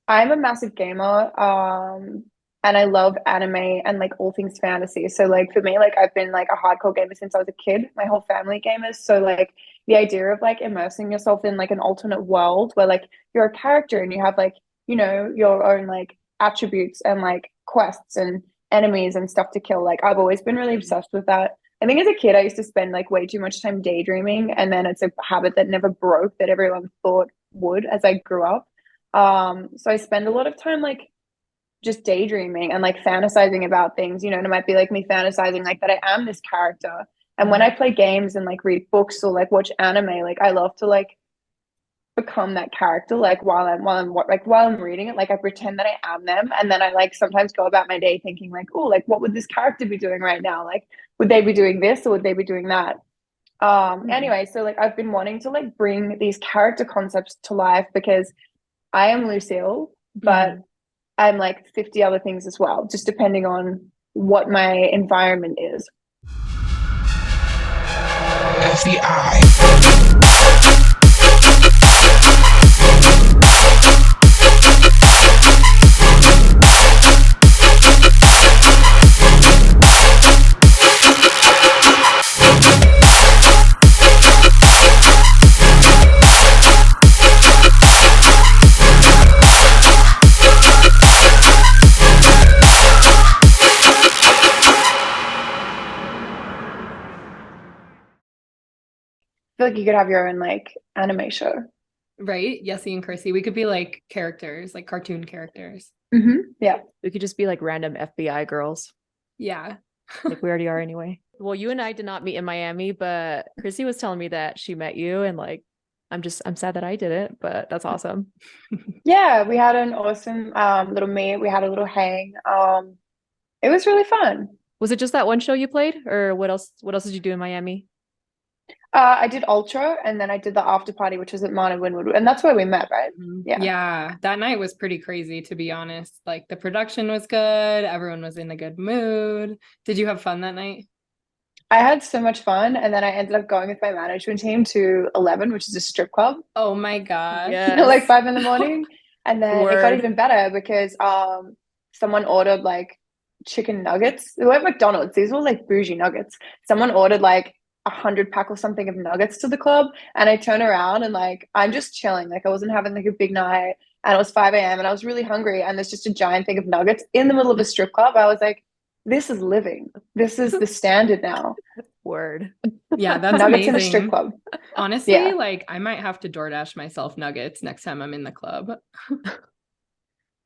I'm a massive gamer, and I love anime and like all things fantasy. So like for me, like I've been like a hardcore gamer since I was a kid. My whole family gamers. So like the idea of like immersing yourself in like an alternate world where like you're a character and you have like, your own like attributes and like quests and enemies and stuff to kill. Like I've always been really obsessed with that. I think as a kid, I used to spend like way too much time daydreaming, and then it's a habit that never broke that everyone thought would as I grew up. So I spend a lot of time like just daydreaming and like fantasizing about things, and it might be like me fantasizing like that I am this character. And when I play games and like read books or like watch anime, like I love to like become that character like while I'm reading it, like I pretend that I am them, and then I like sometimes go about my day thinking like, oh, like what would this character be doing right now? Like would they be doing this or would they be doing that? Anyway, so like I've been wanting to like bring these character concepts to life because I am Lucille, but Mhm. I'm like 50 other things as well, just depending on what my environment is. FBI. I feel like you could have your own like anime show. Right? Yessie and Chrissy. We could be like characters, like cartoon characters. Yeah. We could just be like random FBI girls. Yeah. Like we already are anyway. Well, you and I did not meet in Miami, but Chrissy was telling me that she met you, and like I'm sad that I didn't, but that's awesome. Yeah, we had an awesome little meet. We had a little hang. It was really fun. Was it just that one show you played, or what else did you do in Miami? I did Ultra and then I did the after party, which was at Mana Winwood, and that's where we met, right? Yeah. Yeah, that night was pretty crazy, to be honest. Like the production was good, everyone was in a good mood. Did you have fun that night? I had so much fun, and then I ended up going with my management team to 11, which is a strip club, Oh my gosh. like Yes. 5 in the morning. And then it got Word. even better because someone ordered like chicken nuggets. They weren't McDonald's, these were like bougie nuggets. Someone ordered like 100 pack or something of nuggets to the club, and I turn around and like I'm just chilling, like I wasn't having like a big night, and it was 5 a.m. and I was really hungry, and there's just a giant thing of nuggets in the middle of a strip club. I was like, this is living. This is the standard now. Word. Yeah, that's Nuggets in a strip amazing. club. Honestly, Yeah. like I might have to DoorDash myself nuggets next time I'm in the club.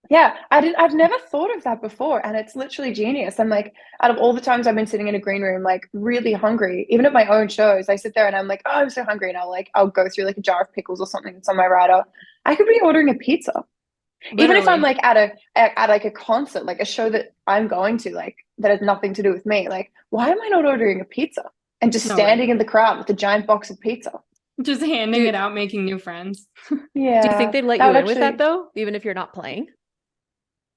Yeah, I've never thought of that before, and it's literally genius. I'm like, out of all the times I've been sitting in a green room, like really hungry, even at my own shows, I sit there and I'm like, oh, I'm so hungry, and I'll go through like a jar of pickles or something that's on my rider. I could be ordering a pizza, even if I'm Literally. like at like a concert, like a show that I'm going to, like that has nothing to do with me. Like, why am I not ordering a pizza and just No, right. standing in the crowd with a giant box of pizza? Just handing Do it out, making new friends. do you think Yeah, they'd let that you would in with that actually. though, even if you're not playing?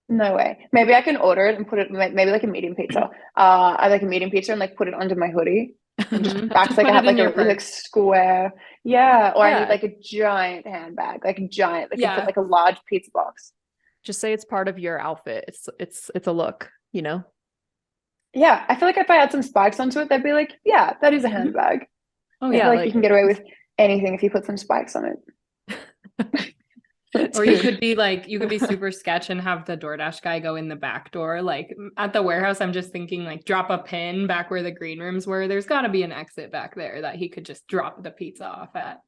No way. Maybe I can order it and put it maybe like a medium pizza. I like a medium pizza and like put it under my hoodie and just Just back so like I put it have in like a your like purse. square. Yeah, or I need Yeah, like a giant handbag, like a giant that can fit Yeah. like a large pizza box. just say it's part of your outfit. It's a look, you know? Yeah, I feel like if I add some spikes onto it, they'd be like, yeah, that is a handbag. Oh I feel Yeah, yeah. like you like can get away with anything if you put some spikes on it. Or dude. you could be super sketch and have the DoorDash guy go in the back door. Like at the warehouse, I'm just thinking like drop a pin back where the green rooms were. There's got to be an exit back there that he could just drop the pizza off at.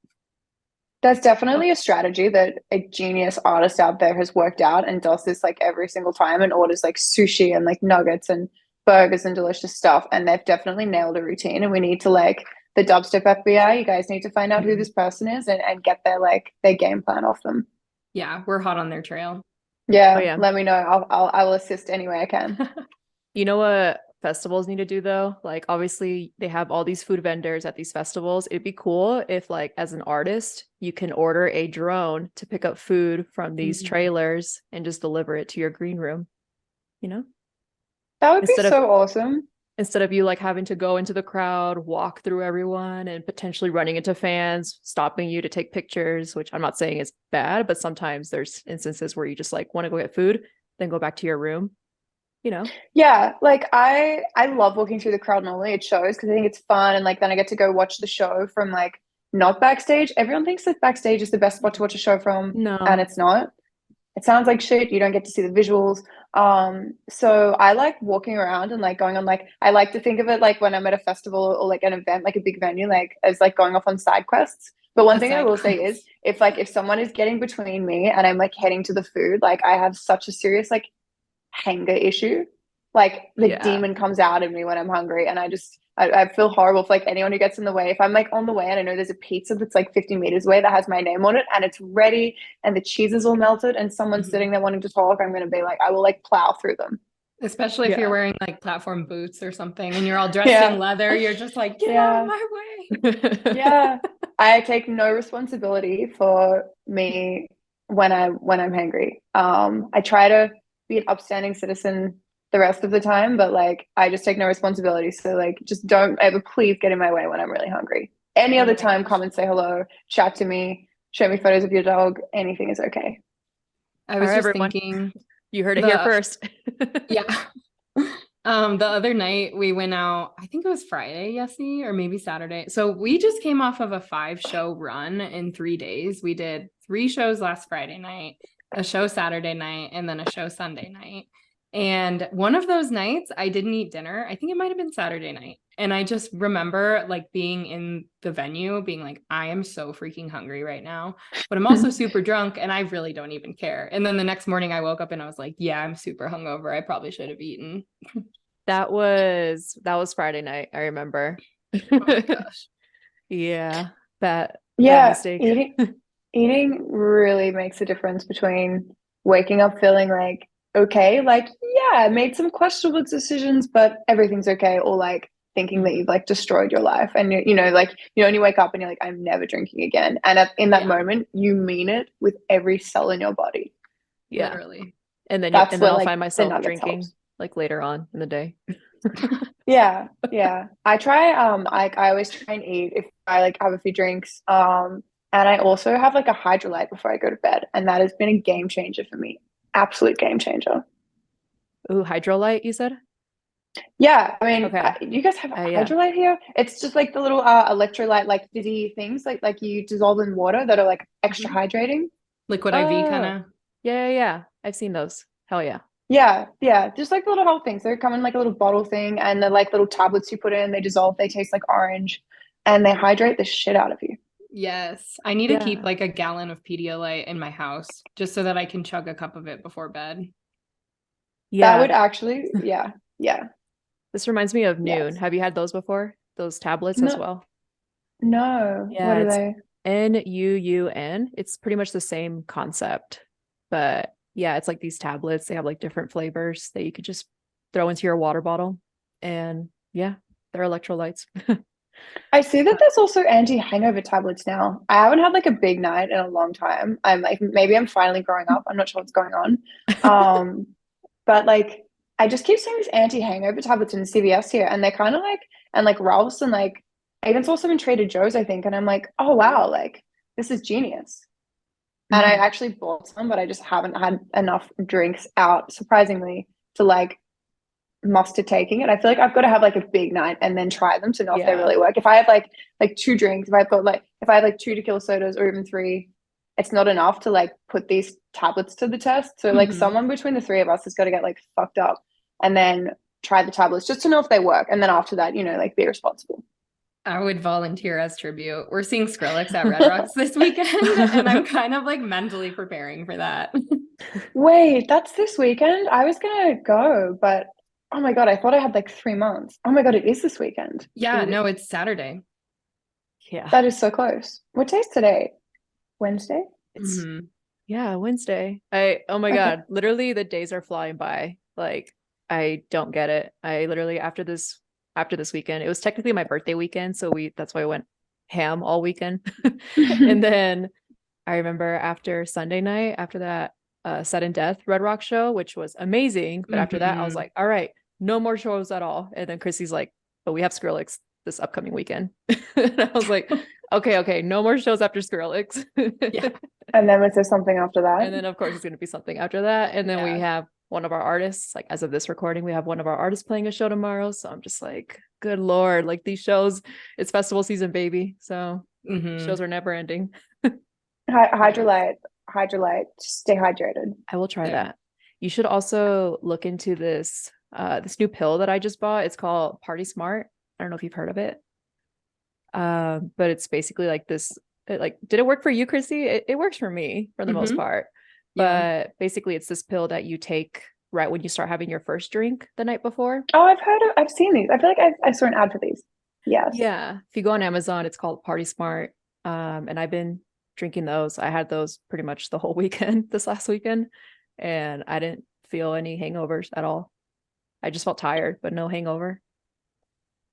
There's definitely a strategy that a genius artist out there has worked out and does this like every single time and orders like sushi and like nuggets and burgers and delicious stuff. And they've definitely nailed a routine. And we need to like the Dubstep FBI, you guys need to find out who Mhm. this person is and get their game plan off them. Yeah, we're hot on their trail. Oh Yeah, yeah. let me know. I will assist any way I can. You know what festivals need to do though? Like obviously they have all these food vendors at these festivals. It'd be cool if like as an artist, you can order a drone to pick up food from these Mhm. trailers and just deliver it to your green room, you know? That would be Instead of so awesome. instead of you like having to go into the crowd, walk through everyone, and potentially running into fans, stopping you to take pictures, which I'm not saying is bad, but sometimes there's instances where you just like want to go get food, then go back to your room, you know? Yeah, like I love walking through the crowd normally at shows because I think it's fun, and like then I get to go watch the show from like not backstage. Everyone thinks that backstage is the best spot to watch a show from, and No. it's not. It sounds like shit. You don't get to see the visuals. So I like walking around and like going on like I like to think of it like when I'm at a festival or like an event, like a big venue, like as like going off on side quests. But one A thing I side will say is quest. if someone is getting between me and I'm like heading to the food, like I have such a serious like hunger issue. Like the Yeah. demon comes out of me when I'm hungry, and I feel horrible for like anyone who gets in the way. If I'm like on the way and I know there's a pizza that's like 50 meters away that has my name on it and it's ready and the cheese is all melted and someone's Mhm. sitting there wanting to talk, I'm gonna be like, I will like plow through them. Especially if you're Yeah. wearing like platform boots or something and you're all dressed in Yeah, leather, you're just like, get out of yeah, my way. yeah. I take no responsibility for me when I'm hangry. I try to be an upstanding citizen the rest of the time, but like I just take no responsibility. So like just don't ever please get in my way when I'm really hungry. Any Oh other my time, gosh. come and say hello, chat to me, show me photos of your dog. Anything is okay. I All was right, just everyone. thinking You heard it here the first. yeah. The other night we went out, I think it was Friday, Yessie, or maybe Saturday. So we just came off of a 5-show run in 3 days. We did 3 shows last Friday night, a show Saturday night, and then a show Sunday night. And one of those nights I didn't eat dinner. I think it might have been Saturday night. And I just remember like being in the venue, being like, I am so freaking hungry right now, but I'm also super drunk and I really don't even care. And then the next morning I woke up and I was like, yeah, I'm super hungover. I probably should have eaten. That was Friday night, I remember. Oh my gosh. Yeah, bad Yeah, mistake. eating really makes a difference between waking up feeling like okay, like yeah, I made some questionable decisions, but everything's okay, or like thinking that Mhm. you've like destroyed your life, and like when you wake up and you're like, I'm never drinking again, and in that Yeah, moment, you mean it with every cell in your body. Yeah. literally. That's And then where I'll like find the myself nuggets drinking helps. like later on in the day. Yeah, yeah. I try I always try and eat if I like have a few drinks. And I also have like a hydrolyte before I go to bed, and that has been a game changer for me. Absolute game changer. Ooh, hydrolyte, you said? Yeah, I mean, Okay. you guys have Yeah. hydrolyte here? It's just like the little electrolyte like fizzy things like you dissolve in water that are like extra Mhm. hydrating. Liquid IV kind Oh, of. yeah. I've seen those. Hell yeah. Yeah, yeah, just like the little health things. They come in like a little bottle thing, and they're like little tablets you put in. They dissolve. They taste like orange, and they hydrate the shit out of you. Yes. I need to keep Yeah. like a gallon of Pedialyte in my house just so that I can chug a cup of it before bed. That Yeah. would actually, yeah, yeah, This reminds me of Noon. yes. Have you had those before? Those tablets as No, well? no. What Yeah, are it's they? NUUN. It's pretty much the same concept. But yeah, it's like these tablets. They have like different flavors that you could just throw into your water bottle. And yeah, they're electrolytes. I see that there's also anti-hangover tablets now. I haven't had like a big night in a long time. I'm like, maybe I'm finally growing up. I'm not sure what's going on. Um, but like, I just keep seeing these anti-hangover tablets in CVS here, and they're kind of like, and like Ralph's, and like, I even saw some in Trader Joe's, I think, and I'm like, oh wow, like this is genius. And I Mhm. actually bought some, but I just haven't had enough drinks out, surprisingly, to like muster taking it. I feel like I've got to have like a big night and then try them to know if they Yeah. really work. If I have like two drinks, if I have like two tequila sodas or even three, it's not enough to like put these tablets to the test. So like Mhm. someone between the three of us has got to get like fucked up and then try the tablets just to know if they work. And then after that, like be responsible. I would volunteer as tribute. We're seeing Skrillex at Red Rocks this weekend, and I'm kind of like mentally preparing for that. Wait, that's this weekend? I was gonna go, but oh my God, I thought I had like 3 months. Oh my God, it is this weekend. Yeah, no, it's Saturday. Yeah. That is so close. What day's today? Wednesday? It's Mhm. yeah, Wednesday. Oh my Okay. God, literally the days are flying by. Like I don't get it. I literally after this weekend, it was technically my birthday weekend, so that's why I went ham all weekend. And then I remember after Sunday night, after that Sudden Death Red Rock show, which was amazing, but after that I was Mhm. like, all right, no more shows at all. And then Chrissy's like, but we have Skrillex this upcoming weekend. And I was like, okay, no more shows after Skrillex. Yeah. And then was there something after that? And then of course it's going to be something after that. And then we have one of our artists, like as of this recording, we have one of our artists playing a show tomorrow. So I'm just like, good Lord, like these shows, it's festival season, baby. So shows are never ending. Hydrolyte, just stay hydrated. I will try that. You should also look into this new pill that I just bought. It's called Party Smart. I don't know if you've heard of it. But it's basically like this, like, did it work for you, Chrissy? It works for me for the most part. But basically it's this pill that you take right when you start having your first drink the night before. Oh, I've seen these. I feel like I saw an ad for these. Yes. Yeah. If you go on Amazon, it's called Party Smart. And I've been drinking those. I had those pretty much the whole weekend, this last weekend, and I didn't feel any hangovers at all. I just felt tired, but no hangover.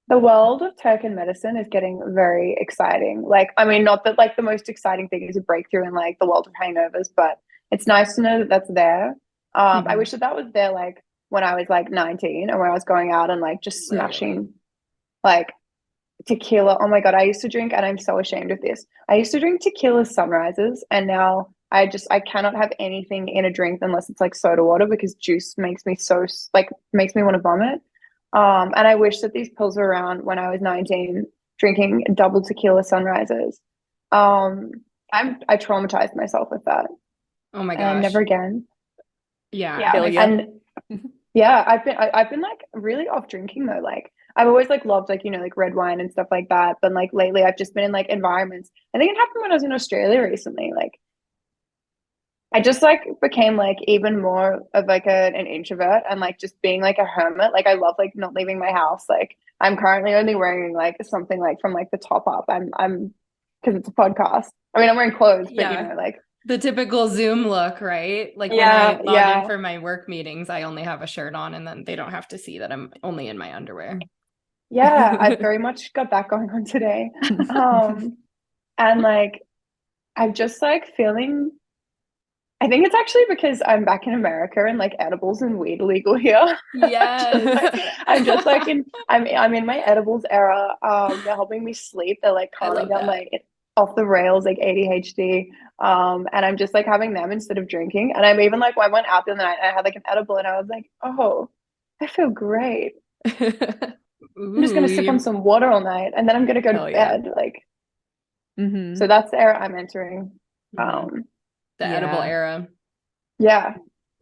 The world of tech and medicine is getting very exciting. Like, I mean, not that like the most exciting thing is a breakthrough in like the world of hangovers, but it's nice to know that that's there. I wish that was there like when I was like 19 and when I was going out and like just smashing like tequila. Oh my God, I used to drink, and I'm so ashamed of this. I used to drink tequila sunrises, and now I cannot have anything in a drink unless it's like soda water, because juice makes me so like makes me want to vomit. And I wish that these pills were around when I was 19, drinking double tequila sunrises. I traumatized myself with that. Oh my gosh. And never again. Yeah. And yeah, I've been like really off drinking though. Like I've always like loved like, you know, like red wine and stuff like that. But like lately I've just been in like environments. I think it happened when I was in Australia recently. Like I just like became like even more of like an introvert and like just being like a hermit. Like I love like not leaving my house. Like I'm currently only wearing like something like from like the top up. I'm because it's a podcast. I mean, I'm wearing clothes, but you know, like the typical Zoom look, right? Like when I log in for my work meetings, I only have a shirt on, and then they don't have to see that I'm only in my underwear. Yeah, I very much got that going on today. And like I'm just like feeling, I think it's actually because I'm back in America and like edibles and weed illegal here. Yes. I'm just like I'm in my edibles era. They're helping me sleep. They're like calming down like off the rails like ADHD. And I'm just like having them instead of drinking. And I'm even like when I went out the other night, I had like an edible and I was like, oh, I feel great. I'm just gonna sip on some water all night and then I'm gonna go to bed. Like so that's the era I'm entering. The edible era. Yeah.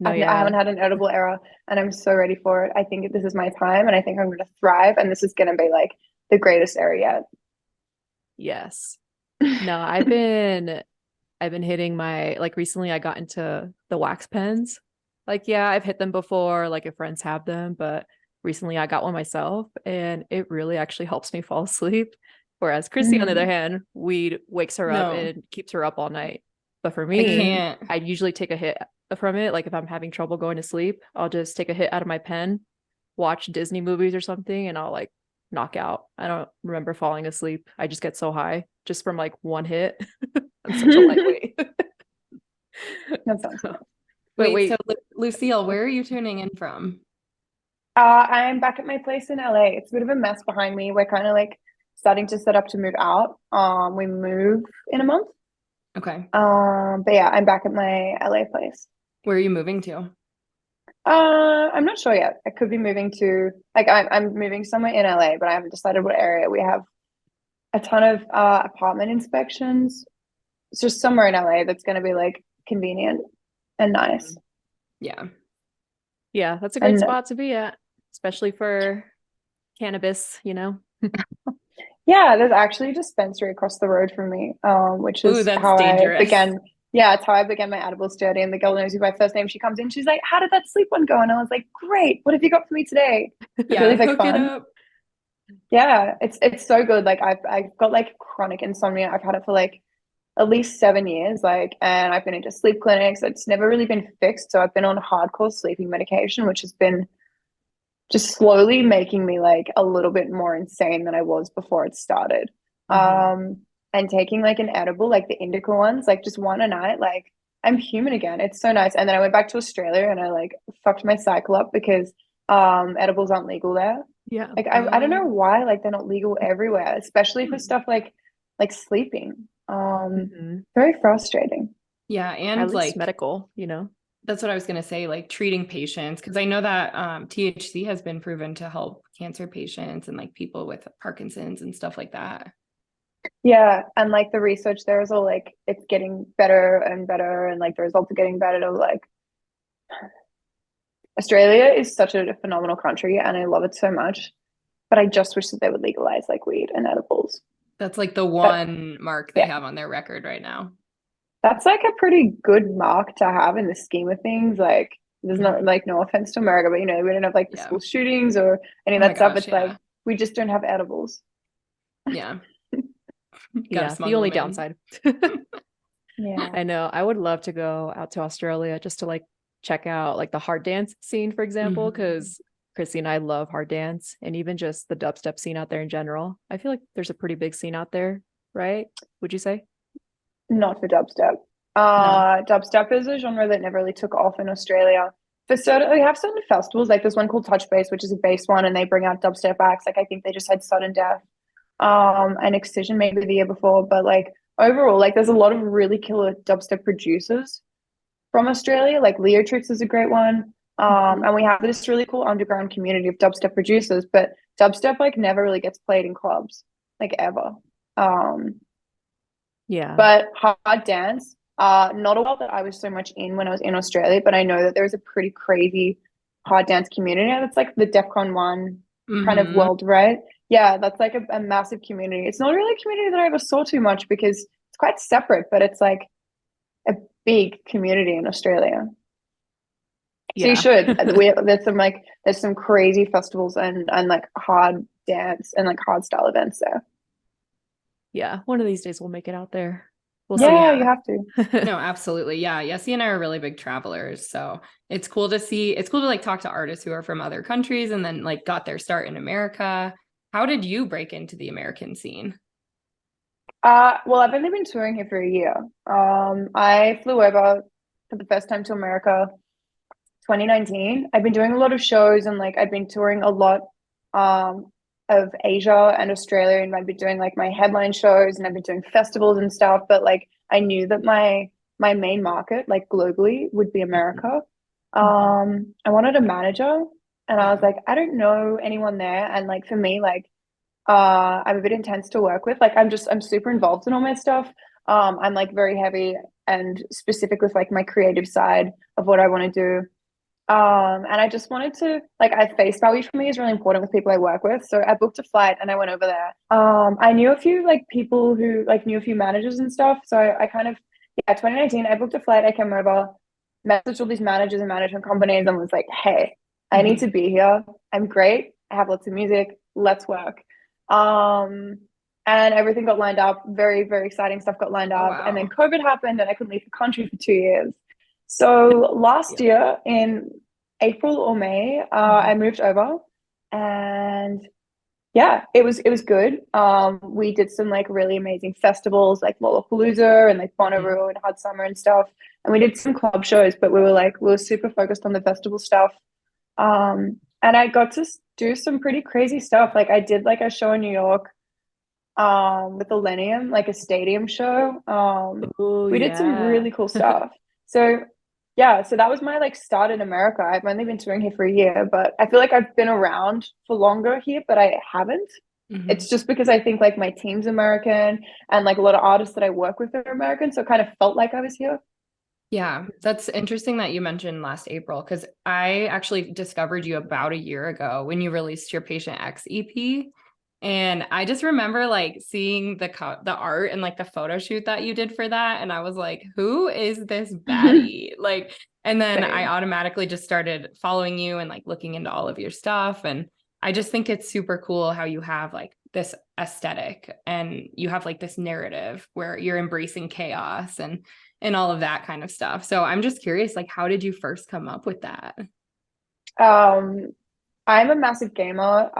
I haven't had an edible era and I'm so ready for it. I think this is my time and I think I'm going to thrive, and this is going to be like the greatest era yet. Yes. No, I've been hitting my, like recently I got into the wax pens. Like, yeah, I've hit them before, like if friends have them, but recently I got one myself and it really actually helps me fall asleep. Whereas Chrissy, on the other hand, weed wakes her up and keeps her up all night. But for me, I usually take a hit from it. Like if I'm having trouble going to sleep, I'll just take a hit out of my pen, watch Disney movies or something, and I'll like knock out. I don't remember falling asleep. I just get so high just from like one hit. I'm such a lightweight. That sounds good. Wait, so Lucille, where are you tuning in from? I'm back at my place in LA. It's a bit of a mess behind me. We're kind of like starting to set up to move out. We move in a month. Okay. But yeah, I'm back at my LA place. Where are you moving to? I'm not sure yet. I could be moving to like I'm moving somewhere in LA, but I haven't decided what area. We have a ton of apartment inspections. It's just somewhere in LA that's going to be like convenient and nice. Yeah. Yeah, that's a great spot to be at, especially for cannabis, you know. Yeah, there's actually a dispensary across the road from me, which is how dangerous. I began. Yeah, it's how I began my edibles journey. And the girl knows me by first name. She comes in, she's like, "How did that sleep one go?" And I was like, "Great. What have you got for me today?" Yeah, really like hook fun. it up. Yeah, it's so good. Like I've got like chronic insomnia. I've had it for like at least 7 years. Like, and I've been into sleep clinics. It's never really been fixed. So I've been on hardcore sleeping medication, which has been just slowly making me like a little bit more insane than I was before it started. And taking like an edible, like the indica ones, like just one a night, like I'm human again. It's so nice. And then I went back to Australia and I like fucked my cycle up because edibles aren't legal there. Yeah. Like I don't know why like they're not legal everywhere, especially for Hmm. stuff like sleeping. Mhm. Very frustrating. Yeah, At and least like medical, you know. that's what I was gonna say, like treating patients, because I know that THC has been proven to help cancer patients and like people with Parkinson's and stuff like that. Yeah, and like the research there is all like it's getting better and better, and like the results are getting better. Like Australia is such a phenomenal country, and I love it so much. But I just wish that they would legalize like weed and edibles. That's like the But one mark they yeah, have on their record right now. that's like a pretty good mark to have in the scheme of things. Like, there's not Mhm. like no offense to America, but you know, we don't have like the Yeah. school shootings or any of Oh my that stuff. gosh, It's like yeah. we just don't have edibles. Yeah. Gotta Yeah, the smuggle only them in. downside. Yeah. I know. I would love to go out to Australia just to like check out like the hard dance scene, for example, Mhm. because Chrissy and I love hard dance and even just the dubstep scene out there in general. I feel like there's a pretty big scene out there, right? Would you say? Not for dubstep. No. Dubstep is a genre that never really took off in Australia. For certain, we have certain festivals, like there's one called Touch Base, which is a bass one, and they bring out dubstep acts. Like I think they just had Sudden Death, and Excision maybe the year before. But like overall, like there's a lot of really killer dubstep producers from Australia. Like Leo Tricks is a great one. Mhm. And we have this really cool underground community of dubstep producers, but dubstep like never really gets played in clubs, like ever. Um, Yeah. but hard dance, not a world that I was so much in when I was in Australia, but I know that there's a pretty crazy hard dance community. And it's like the DEFCON 1 kind of Hmm. world, right? Yeah, that's like a massive community. It's not really a community that I ever saw too much because it's quite separate, but it's like a big community in Australia. So you Yeah. should. There's some crazy festivals and like hard dance and like hard style events there. Yeah. One of these days we'll make it out there. We'll Oh see. Yeah, you yeah. have to. No, absolutely. Yeah. Yessie and I are really big travelers. So it's cool to like talk to artists who are from other countries and then like got their start in America. How did you break into the American scene? Well, I've only been touring here for a year. I flew over for the first time to America 2019. I've been doing a lot of shows and like I've been touring a lot um of Asia and Australia, and I've been doing like my headline shows and I've been doing festivals and stuff, but like I knew that my main market like globally would be Mhm. America. Mhm. I wanted a manager and I was Yeah. like, I don't know anyone there, and like for me like I'm a bit intense to work with. Like I'm super involved in all my stuff. I'm like very heavy and specific with like my creative side of what I want to do. And I just wanted to like I face value for me is really important with people I work with. So I booked a flight and I went over there. I knew a few like people who like knew a few managers and stuff. So I kind of yeah, 2019, I booked a flight, I came over, messaged all these managers and management companies and was like, hey, I need to Mhm. be here. I'm great. I have lots of music. Let's work. Um, and everything got lined up. Very, very exciting stuff got lined Oh up. And then wow. COVID happened and I couldn't leave the country for 2 years. So last Yeah. year in April or May, I Mhm. moved over and yeah, it was good. We did some like really amazing festivals like Lollapalooza and like Mhm. Bonnaroo and Hot Summer and stuff. And we did some club shows, but we were super focused on the festival stuff. And I got to do some pretty crazy stuff. Like I did like a show in New York with Millennium, like a stadium show. Oh We did some yeah. really cool stuff. So yeah, so that was my like start in America. I've only been touring here for a year, but I feel like I've been around for longer here, but I haven't. It's Mhm. just because I think like my team's American and like a lot of artists that I work with are American, so it kind of felt like I was here. Yeah, that's interesting that you mentioned last April because I actually discovered you about a year ago when you released your Patient X EP. And I just remember like seeing the art and like the photo shoot that you did for that. And I was like, who is this baddie? Like, and then I Same. automatically just started following you and like looking into all of your stuff. And I just think it's super cool how you have like this aesthetic and you have like this narrative where you're embracing chaos and all of that kind of stuff. So I'm just curious, like, how did you first come up with that? Um, I'm a massive gamer,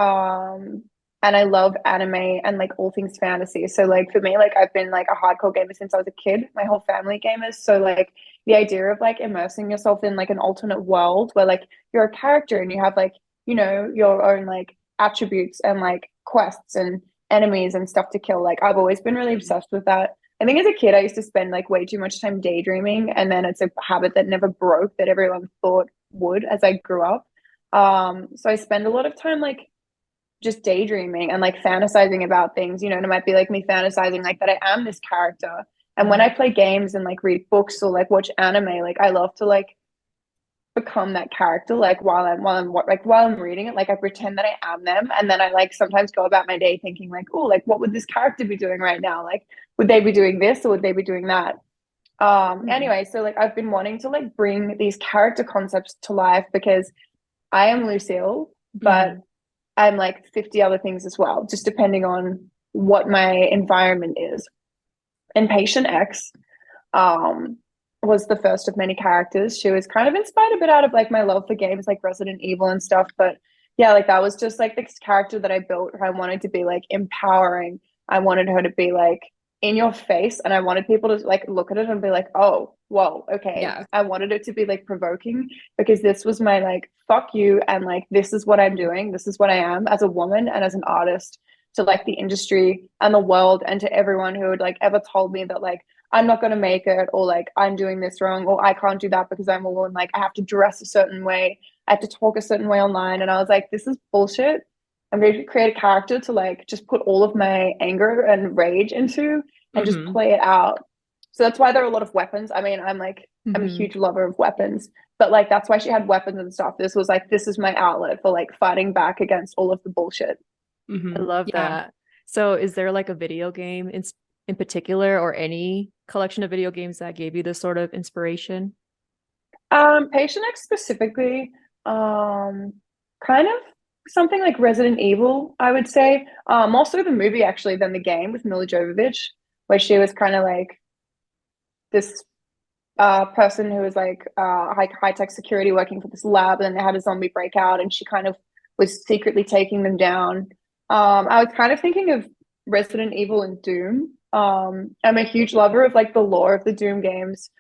and I love anime and like all things fantasy. So like for me, like I've been like a hardcore gamer since I was a kid. My whole family gamers. So like the idea of like immersing yourself in like an alternate world where like you're a character and you have like you know, your own like attributes and like quests and enemies and stuff to kill. Like I've always been really obsessed with that. I think as a kid I used to spend like way too much time daydreaming, and then it's a habit that never broke that everyone thought would as I grew up. So I spend a lot of time like just daydreaming and like fantasizing about things, you know, and it might be like me fantasizing like that I am this character. And when I play games and like read books or like watch anime, like I love to like become that character like while I'm reading it, like I pretend that I am them, and then I like sometimes go about my day thinking like, oh, like what would this character be doing right now, like would they be doing this or would they be doing that. Anyway, so like I've been wanting to like bring these character concepts to life because I am Lucille, but I'm like 50 other things as well, just depending on what my environment is. And Patient X was the first of many characters. She was kind of inspired a bit out of like my love for games like Resident Evil and stuff. But yeah, like that was just like this character that I built. I wanted to be like empowering. I wanted her to be like in your face, and I wanted people to like look at it and be like, oh, whoa, okay. Yeah. I wanted it to be like provoking, because this was my like fuck you, and like this is what I'm doing. This is what I am as a woman and as an artist, to like the industry and the world, and to everyone who had like ever told me that like I'm not going to make it, or like I'm doing this wrong, or I can't do that because I'm a woman. Like I have to dress a certain way, I have to talk a certain way online. And I was like, this is bullshit. I'm going to create a character to like just put all of my anger and rage into and just play it out. So that's why there are a lot of weapons. I mean, I'm a huge lover of weapons, but like that's why she had weapons and stuff. This was like, this is my outlet for like fighting back against all of the bullshit. I love that. So is there like a video game in particular, or any collection of video games that gave you this sort of inspiration? Patient X specifically, kind of something like Resident Evil, I would say. More so the movie actually than the game, with Mila Jovovich, where she was kind of like this person who was like high tech security working for this lab, and then they had a zombie breakout, and she kind of was secretly taking them down. I was kind of thinking of Resident Evil and Doom. I'm a huge lover of like the lore of the Doom games,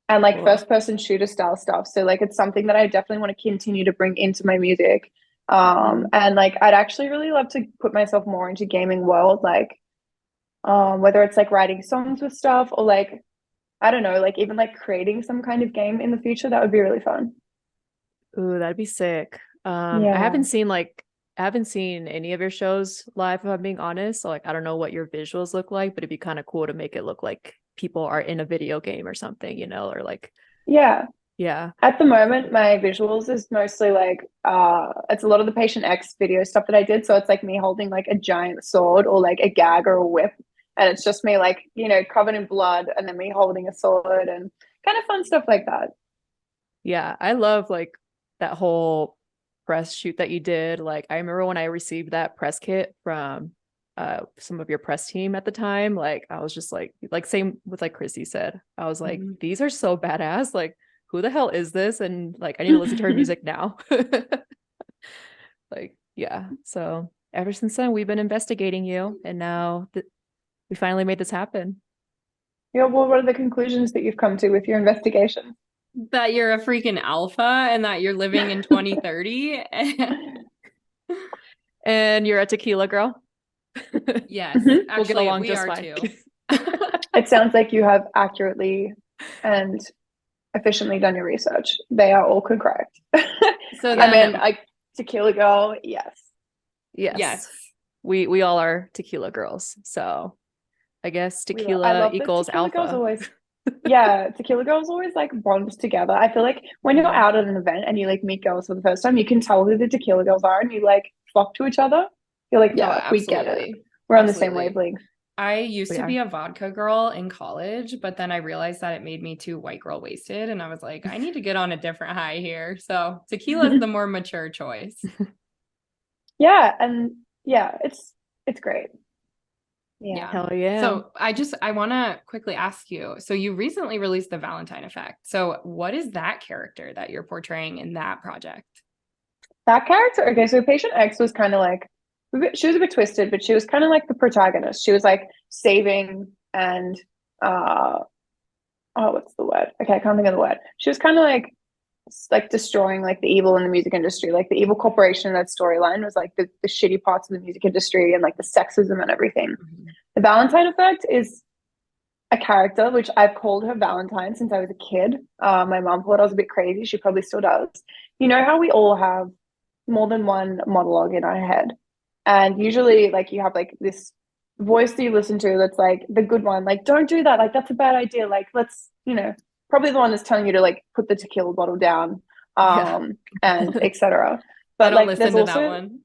and like first person shooter style stuff. So like it's something that I definitely want to continue to bring into my music. And like I'd actually really love to put myself more into gaming world, like whether it's like writing songs with stuff, or like I don't know, like even like creating some kind of game in the future. That would be really fun. Ooh, that'd be sick. Yeah. I haven't seen any of your shows live, if I'm being honest. So like I don't know what your visuals look like, but it'd be kind of cool to make it look like people are in a video game or something, you know, or like yeah. At the moment, my visuals is mostly like it's a lot of the Patient X video stuff that I did. So it's like me holding like a giant sword or like a gag or a whip. And it's just me like, you know, covered in blood, and then me holding a sword and kind of fun stuff like that. Yeah, I love like that whole press shoot that you did. Like I remember when I received that press kit from some of your press team at the time, like I was just like same with like Chrissy said, I was like, these are so badass, like who the hell is this, and like I need to listen to her music now. Like yeah, so ever since then we've been investigating you, and now we finally made this happen. Yeah, well, what are the conclusions that you've come to with your investigation? That you're a freaking alpha and that you're living in 2030. And you're a tequila girl. Yes, we'll actually, get along we just are fine. too. It sounds like you have accurately and efficiently done your research. They are all correct. So I mean, tequila girl, yes. We all are tequila girls. So I guess tequila equals tequila alpha. Girls always, yeah, tequila girls always like bond together. I feel like when you're out at an event and you like meet girls for the first time, you can tell who the tequila girls are, and you like flock to each other. You're like, yeah, oh, we get it. We're on the same wavelength. I used to be a vodka girl in college, but then I realized that it made me too white girl wasted, and I was like, I need to get on a different high here. So tequila is the more mature choice. Yeah, and yeah, it's great. Yeah. Hell yeah. So I want to quickly ask you, so you recently released The Valentine Effect. So what is that character that you're portraying in that project? That character, okay, so Patient X was kind of like, she was a bit twisted, but she was kind of like the protagonist. She was like saving and what's the word? Okay, I can't think of the word. She was kind of like like destroying like the evil in the music industry, like the evil corporation. That storyline was like the shitty parts of the music industry and like the sexism and everything. The Valentine effect is a character which I've called her Valentine since I was a kid. My mom thought I was a bit crazy. She probably still does. You know how we all have more than one monologue in our head, and usually like you have like this voice that you listen to that's like the good one, like don't do that, like that's a bad idea, like let's, you know, probably the one that's telling you to like put the tequila bottle down, and etc. I But don't like listen there's to that also one.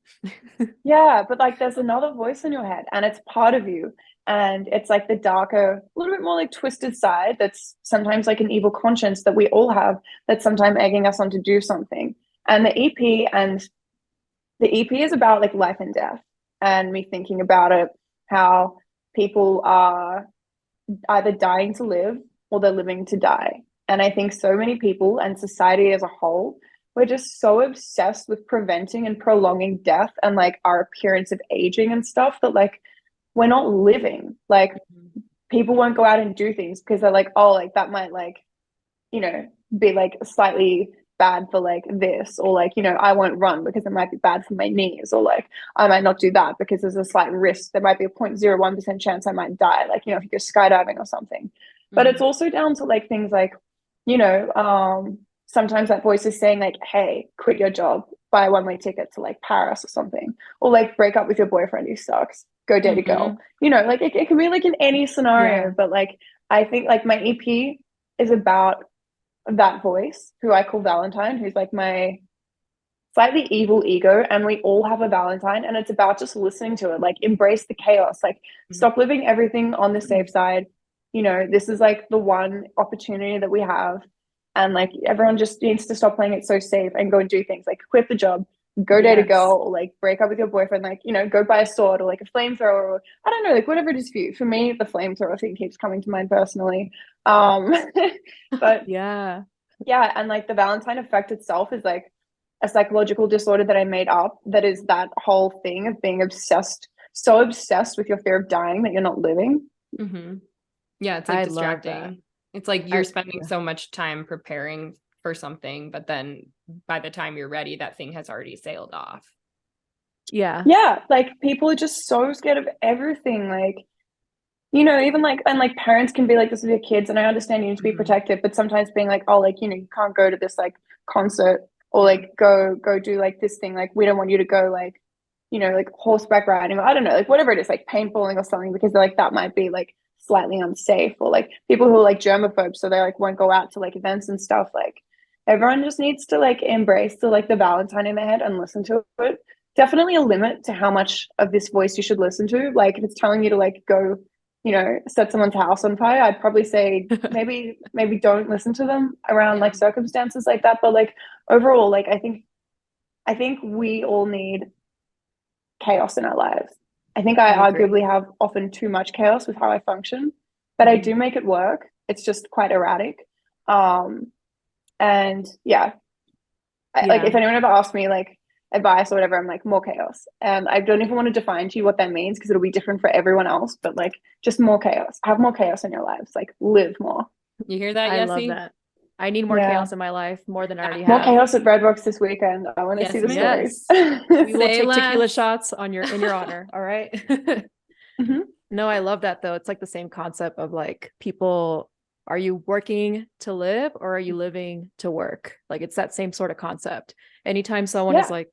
yeah, but like there's another voice in your head and it's part of you. And it's like the darker, a little bit more like twisted side that's sometimes like an evil conscience that we all have that's sometimes egging us on to do something. And the EP is about like life and death and me thinking about it, how people are either dying to live or they're living to die. And I think so many people and society as a whole, we're just so obsessed with preventing and prolonging death and like our appearance of aging and stuff that like we're not living. Like people won't go out and do things because they're like, oh, like that might like, you know, be like slightly bad for like this, or like, you know, I won't run because it might be bad for my knees, or like I might not do that because there's a slight risk. There might be a 0.01% chance I might die, like, you know, if you go skydiving or something. But it's also down to like things like, you know, sometimes that voice is saying like, hey, quit your job, buy a one-way ticket to like Paris or something, or like break up with your boyfriend who sucks, go date a girl, you know, like it can be like in any scenario. But like I think like my EP is about that voice who I call Valentine, who's like my slightly evil ego, and we all have a Valentine, and it's about just listening to it, like embrace the chaos, like stop living everything on the safe side. You know, this is like the one opportunity that we have, and like everyone just needs to stop playing it so safe and go and do things like quit the job, go date a girl, or like break up with your boyfriend, like, you know, go buy a sword or like a flamethrower, or I don't know, like whatever it is for you. For me, the flamethrower thing keeps coming to mind personally. But yeah, and like the Valentine effect itself is like a psychological disorder that I made up, that is that whole thing of being obsessed, so obsessed with your fear of dying that you're not living. Yeah, it's like I love that. distracting. It's like you're spending so much time preparing for something, but then by the time you're ready, that thing has already sailed off. Yeah. Like people are just so scared of everything, like, you know, even like, and like parents can be like this with your kids, and I understand you need to be protective, but sometimes being like, oh, like, you know, you can't go to this like concert, or like go do like this thing, like we don't want you to go, like, you know, like horseback riding, or I don't know, like whatever it is, like paintballing or something, because they're like that might be like slightly unsafe, or like people who are like germaphobes, so they like won't go out to like events and stuff. Like everyone just needs to like embrace the Valentine in their head and listen to it. Definitely a limit to how much of this voice you should listen to. Like if it's telling you to like go, you know, set someone's house on fire, I'd probably say maybe don't listen to them around like circumstances like that. But like overall, like I think we all need chaos in our lives. I think I arguably have often too much chaos with how I function, but I do make it work. It's just quite erratic. And like if anyone ever asks me like advice or whatever, I'm like, more chaos. And I don't even want to define to you what that means because it'll be different for everyone else, but like just more chaos. Have more chaos in your lives, like live more. You hear that, I Yessie? love that. I need more chaos in my life, more than I already More have. chaos at Red Rocks this weekend. I want to see the stories. We will take tequila shots in your honor. All right. No, I love that though. It's like the same concept of like people, are you working to live or are you living to work? Like it's that same sort of concept. Anytime someone is like,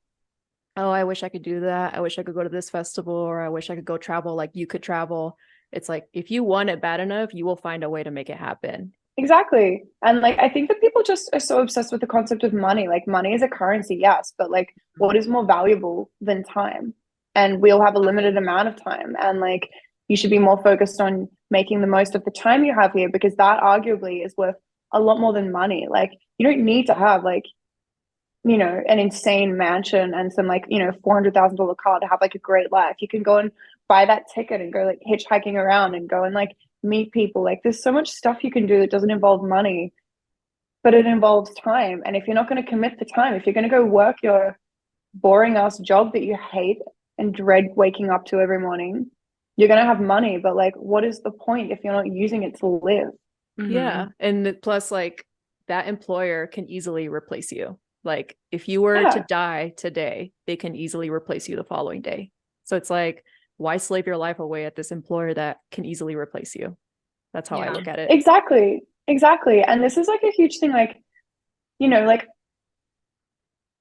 oh, I wish I could do that, I wish I could go to this festival, or I wish I could go travel like you could travel, it's like if you want it bad enough, you will find a way to make it happen. Exactly. And like I think that people just are so obsessed with the concept of money. Like money is a currency, yes, but like what is more valuable than time? And we all have a limited amount of time, and like you should be more focused on making the most of the time you have here, because that arguably is worth a lot more than money. Like you don't need to have like, you know, an insane mansion and some like, you know, $400,000 car to have like a great life. You can go and buy that ticket and go like hitchhiking around and go and like meet people. Like there's so much stuff you can do that doesn't involve money, but it involves time. And if you're not going to commit the time, if you're going to go work your boring ass job that you hate and dread waking up to every morning, you're going to have money, but like what is the point if you're not using it to live? Yeah. And plus like that employer can easily replace you. Like if you were to die today, they can easily replace you the following day. So it's like, why slave your life away at this employer that can easily replace you? That's how I look at it. Exactly. And this is like a huge thing, like, you know, like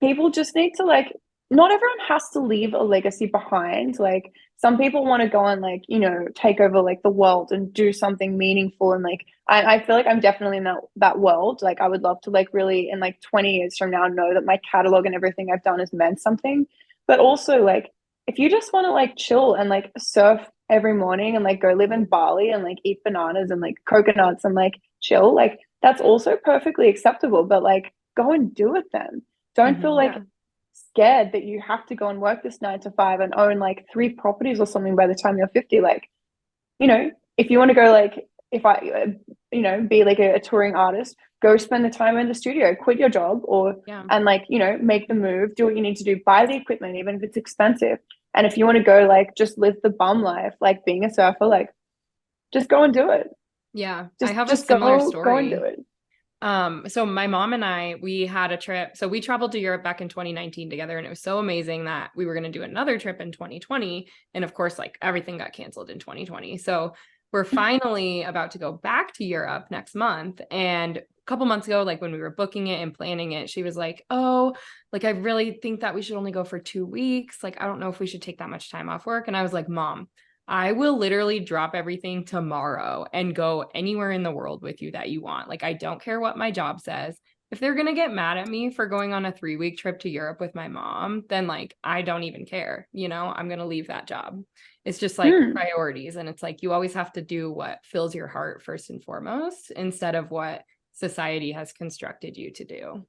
people just need to like, not everyone has to leave a legacy behind. Like some people want to go and like, you know, take over like the world and do something meaningful. And like, I feel like I'm definitely in that world. Like I would love to like really in like 20 years from now know that my catalog and everything I've done has meant something. But also like, if you just want to like chill and like surf every morning and like go live in Bali and like eat bananas and like coconuts and like chill, like that's also perfectly acceptable. But like, go and do it then. Don't feel like scared that you have to go and work this 9 to 5 and own like 3 properties or something by the time you're 50. Like, you know, if you want to go like, if I, you know, be like a touring artist, go spend the time in the studio, quit your job or, and like, you know, make the move, do what you need to do, buy the equipment, even if it's expensive. And if you want to go like, just live the bum life, like being a surfer, like just go and do it. Yeah. Just, I have just a similar story. Go and do it. So my mom and I, we had a trip. So we traveled to Europe back in 2019 together, and it was so amazing that we were going to do another trip in 2020. And of course, like everything got canceled in 2020. So we're finally about to go back to Europe next month. And a couple months ago, like when we were booking it and planning it, she was like, oh, like, I really think that we should only go for 2 weeks. Like, I don't know if we should take that much time off work. And I was like, Mom, I will literally drop everything tomorrow and go anywhere in the world with you that you want. Like, I don't care what my job says. If they're going to get mad at me for going on a 3-week trip to Europe with my mom, then like, I don't even care. You know, I'm going to leave that job. It's just like priorities. And it's like, you always have to do what fills your heart first and foremost, instead of what society has constructed you to do.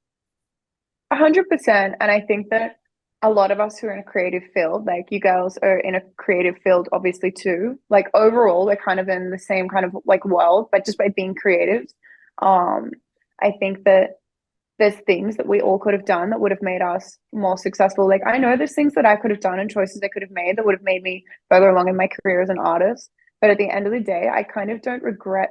100%. And I think that a lot of us who are in a creative field, like you girls are in a creative field, obviously too. Like overall, we're kind of in the same kind of like world, but just by being creatives. I think that there's things that we all could have done that would have made us more successful. Like I know there's things that I could have done and choices I could have made that would have made me further along in my career as an artist. But at the end of the day, I kind of don't regret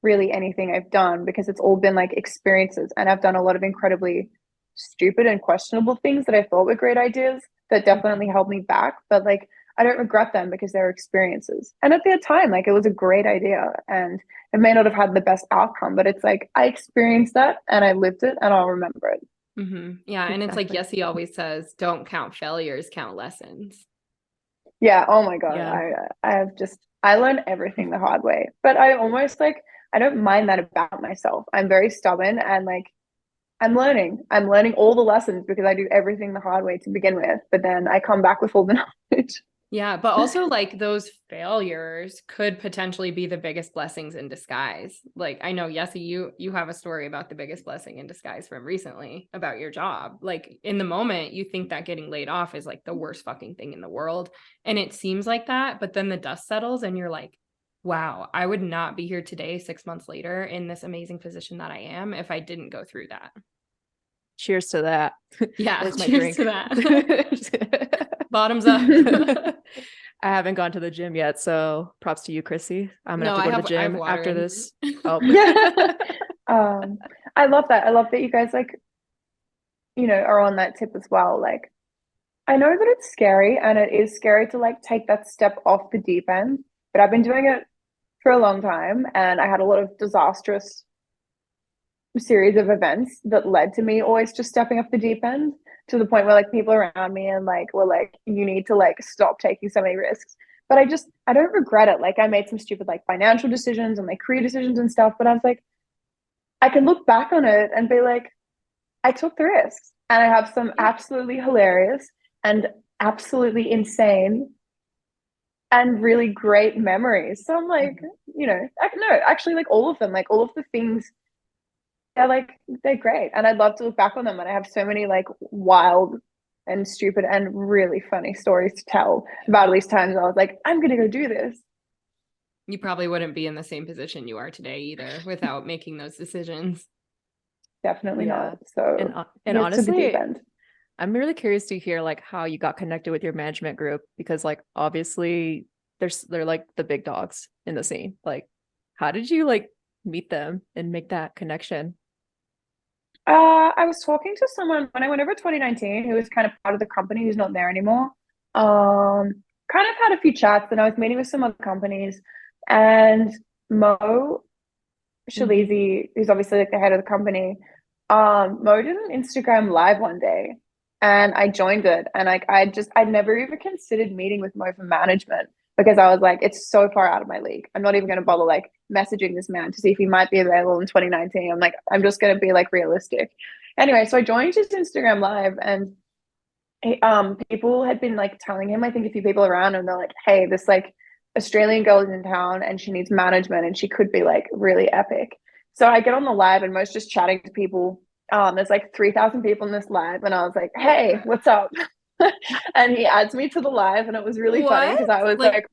really anything I've done because it's all been like experiences, and I've done a lot of incredibly stupid and questionable things that I thought were great ideas that definitely held me back, but like I don't regret them because they're experiences. And at the time, like it was a great idea and it may not have had the best outcome, but it's like I experienced that and I lived it and I'll remember it. Yeah. And it's like, yes, he always says, don't count failures, count lessons. Yeah. Oh my God. I learned everything the hard way, but I almost like, I don't mind that about myself. I'm very stubborn and like, I'm learning all the lessons because I do everything the hard way to begin with, but then I come back with all the knowledge. Yeah. But also like those failures could potentially be the biggest blessings in disguise. Like I know, Yessie, you have a story about the biggest blessing in disguise from recently about your job. Like in the moment, you think that getting laid off is like the worst fucking thing in the world. And it seems like that, but then the dust settles and you're like, wow, I would not be here today, 6 months later in this amazing position that I am if I didn't go through that. Cheers to that. Yeah, Where's my cheers drink? to that. Bottoms up. I haven't gone to the gym yet, so props to you, Chrissy. I'm gonna have to go to the gym after this. Oh. I love that. I love that you guys like, you know, are on that tip as well. Like, I know that it's scary and it is scary to like take that step off the deep end, but I've been doing it for a long time and I had a lot of disastrous series of events that led to me always just stepping off the deep end to the point where like people around me and like were like, you need to like stop taking so many risks. But I don't regret it. Like I made some stupid like financial decisions and like career decisions and stuff, but I was like, I can look back on it and be like, I took the risks and I have some absolutely hilarious and absolutely insane and really great memories. So I'm like, you know, no, actually like all of them, like all of the things, they're great. And I'd love to look back on them. And I have so many like wild and stupid and really funny stories to tell about at least times I was like, I'm going to go do this. You probably wouldn't be in the same position you are today either without making those decisions. Definitely not. So, and honestly, I'm really curious to hear like how you got connected with your management group, because like obviously they're like the big dogs in the scene. Like, how did you like meet them and make that connection? I was talking to someone when I went over 2019 who was kind of part of the company who's not there anymore. Kind of had a few chats, and I was meeting with some other companies, and Mo Shalizi, who's obviously like the head of the company, Mo did an Instagram live one day, and I joined it, and like I'd never even considered meeting with Mo for management because I was like, it's so far out of my league. I'm not even going to bother like messaging this man to see if he might be available in 2019. I'm like, I'm just going to be like realistic. Anyway, so I joined his Instagram live, and people had been like telling him, I think a few people around, and they're like, hey, this like Australian girl is in town and she needs management and she could be like really epic. So I get on the live and Mo's just chatting to people. There's like 3,000 people in this live, and I was like, hey, what's up? And he adds me to the live, and it was really funny because I was like,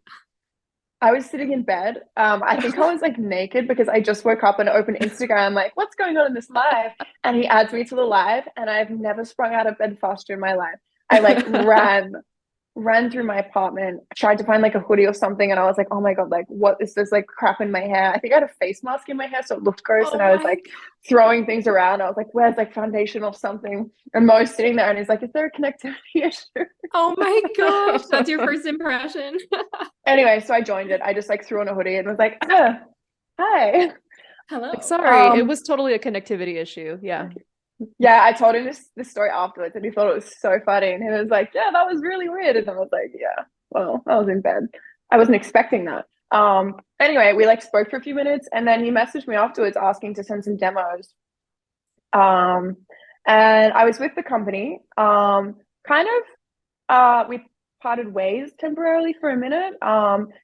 I was sitting in bed. I think I was like naked because I just woke up and opened Instagram, like, what's going on in this live? And he adds me to the live, and I've never sprung out of bed faster in my life. I like ran through my apartment, tried to find like a hoodie or something, and I was like, oh my god, like what is this like crap in my hair? I think I had a face mask in my hair, so it looked gross, and I was like throwing things around. I was like, where's like foundation or something? And Mo's sitting there and he's like, is there a connectivity issue? Oh my gosh, that's your first impression. Anyway, so I joined it. I just like threw on a hoodie and was like, hi. Hello. Like, sorry, it was totally a connectivity issue. Yeah. Yeah, I told him this story afterwards, and he thought it was so funny, and he was like, yeah, that was really weird. And I was like, yeah, well, I was in bed. I wasn't expecting that. Anyway, we like spoke for a few minutes, and then he messaged me afterwards asking to send some demos. And I was with the company. We parted ways temporarily for a minute.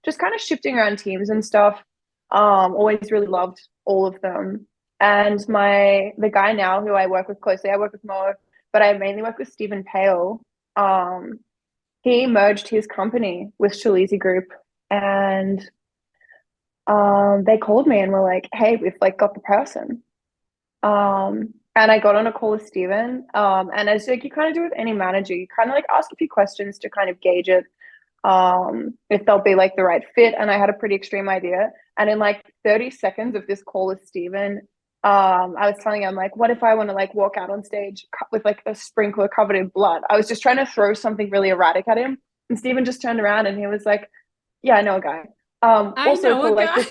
Just kind of shifting around teams and stuff. Always really loved all of them. And the guy now who I work with closely, I work with Mo, but I mainly work with Stephen Pale. He merged his company with Shalizi Group, and they called me and were like, hey, we've like got the person. And I got on a call with Stephen. And as like you kind of do with any manager, you kind of like ask a few questions to kind of gauge it, if they'll be like the right fit. And I had a pretty extreme idea. And in like 30 seconds of this call with Stephen, I was telling him like, what if I want to like walk out on stage with like a sprinkler covered in blood? I was just trying to throw something really erratic at him, and Stephen just turned around and he was like, yeah, I know a guy. I know a guy.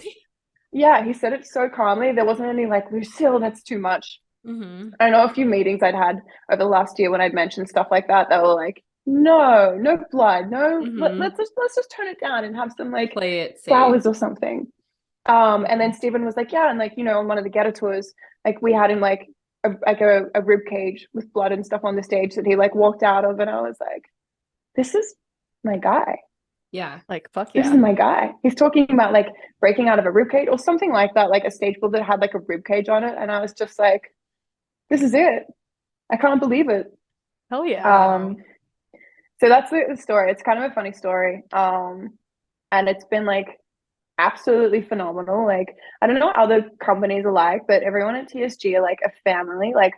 Yeah, he said it so calmly. There wasn't any like, Lucille, that's too much. I know a few meetings I'd had over the last year when I'd mentioned stuff like that, they were like, no blood, no, let's just turn it down and have some like play it safe. Flowers or something. And then Stephen was like, yeah, and like, you know, on one of the Getter tours, like we had him like a rib cage with blood and stuff on the stage that he like walked out of, and I was like, this is my guy. Yeah, like fuck yeah. This is my guy. He's talking about like breaking out of a rib cage or something like that, like a stage build that had like a rib cage on it, and I was just like, this is it. I can't believe it. Hell yeah. So that's the story. It's kind of a funny story. And it's been like absolutely phenomenal. Like, I don't know what other companies are like, but everyone at TSG are like a family. Like,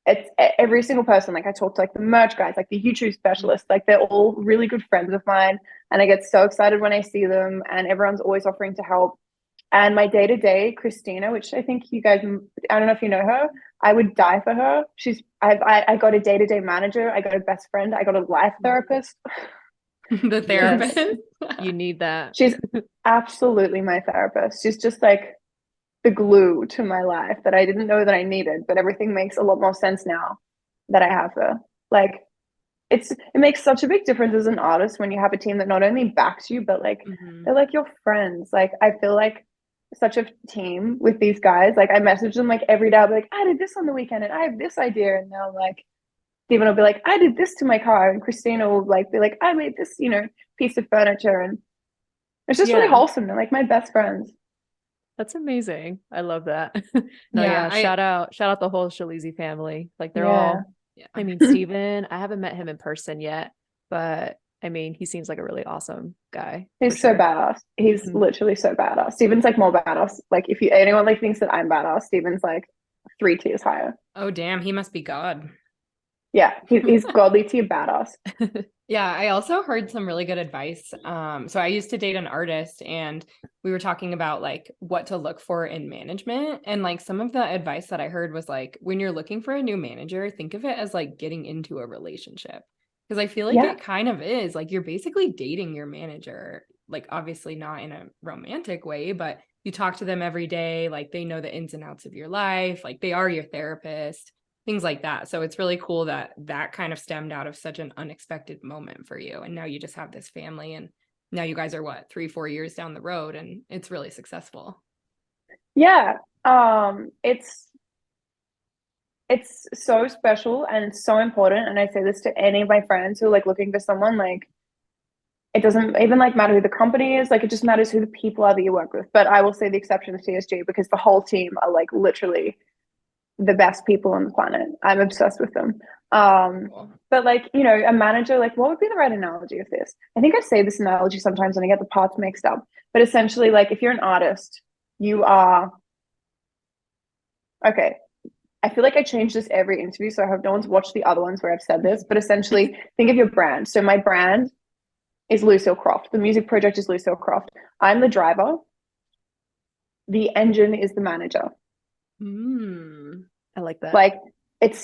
it's every single person. Like, I talk to like the merch guys, like the YouTube specialists, like they're all really good friends of mine. And I get so excited when I see them, and everyone's always offering to help. And my day-to-day, Christina, which I think you guys, I don't know if you know her, I would die for her. I got a day-to-day manager, I got a best friend, I got a life therapist. The therapist. Yes. You need that. She's absolutely my therapist. She's just like the glue to my life that I didn't know that I needed, but everything makes a lot more sense now that I have her. Like, it makes such a big difference as an artist when you have a team that not only backs you, but like they're like your friends. Like, I feel like such a team with these guys. Like, I message them like every day. I'll be like, I did this on the weekend and I have this idea, and now like Stephen will be like, I did this to my car, and Christina will like be like, I made this, you know, piece of furniture, and it's just really wholesome. They're like my best friends. That's amazing. I love that. Shout out the whole Shalizi family. Like they're all. Yeah. I mean, Steven, I haven't met him in person yet, but I mean, he seems like a really awesome guy. He's so badass. He's literally so badass. Steven's like more badass. Like, if anyone like thinks that I'm badass, Steven's like 3 tiers higher. Oh damn, he must be God. Yeah, he's godly to your badass. Yeah, I also heard some really good advice. So I used to date an artist, and we were talking about like what to look for in management. And like some of the advice that I heard was like, when you're looking for a new manager, think of it as like getting into a relationship. Because I feel like Yeah. it kind of is like you're basically dating your manager, like obviously not in a romantic way, but you talk to them every day, like they know the ins and outs of your life, like they are your therapist, things like that. So it's really cool that that kind of stemmed out of such an unexpected moment for you. And now you just have this family, and now you guys are what, 3-4 years down the road, and it's really successful. Yeah. It's so special and so important. And I say this to any of my friends who are like looking for someone, like it doesn't even like matter who the company is, like it just matters who the people are that you work with. But I will say the exception is TSG because the whole team are like literally the best people on the planet. I'm obsessed with them. Cool. But like, you know, a manager, like what would be the right analogy of this? I think I say this analogy sometimes and I get the parts mixed up. But essentially, like if you're an artist, you are okay. I feel like I change this every interview, so I hope no one's watched the other ones where I've said this. But essentially, think of your brand. So my brand is Lucille Croft. The music project is Lucille Croft. I'm the driver. The engine is the manager. I like that. Like there's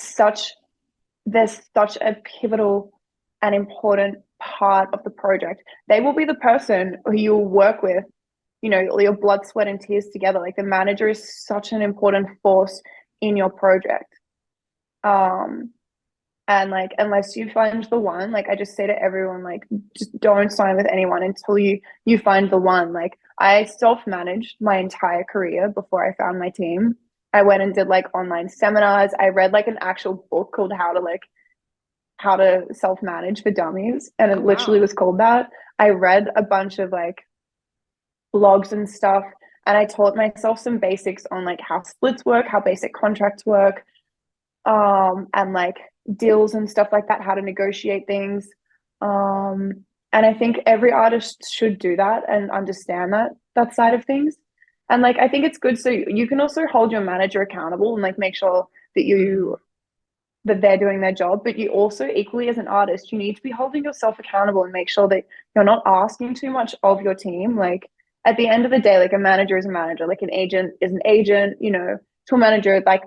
such a pivotal and important part of the project. They will be the person who you'll work with, you know, your blood, sweat, and tears together. Like the manager is such an important force in your project. And like unless you find the one, like I just say to everyone, like just don't sign with anyone until you find the one. Like I self-managed my entire career before I found my team. I went and did like online seminars. I read like an actual book called how to self-manage for dummies, and it literally was called that. I read a bunch of like blogs and stuff, and I taught myself some basics on like how splits work, how basic contracts work, and like deals and stuff like that, how to negotiate things. And I think every artist should do that and understand that side of things. And like I think it's good so you can also hold your manager accountable and like make sure that they're doing their job, but you also equally as an artist, you need to be holding yourself accountable and make sure that you're not asking too much of your team. Like at the end of the day, like a manager is a manager, like an agent is an agent, you know, tool manager, like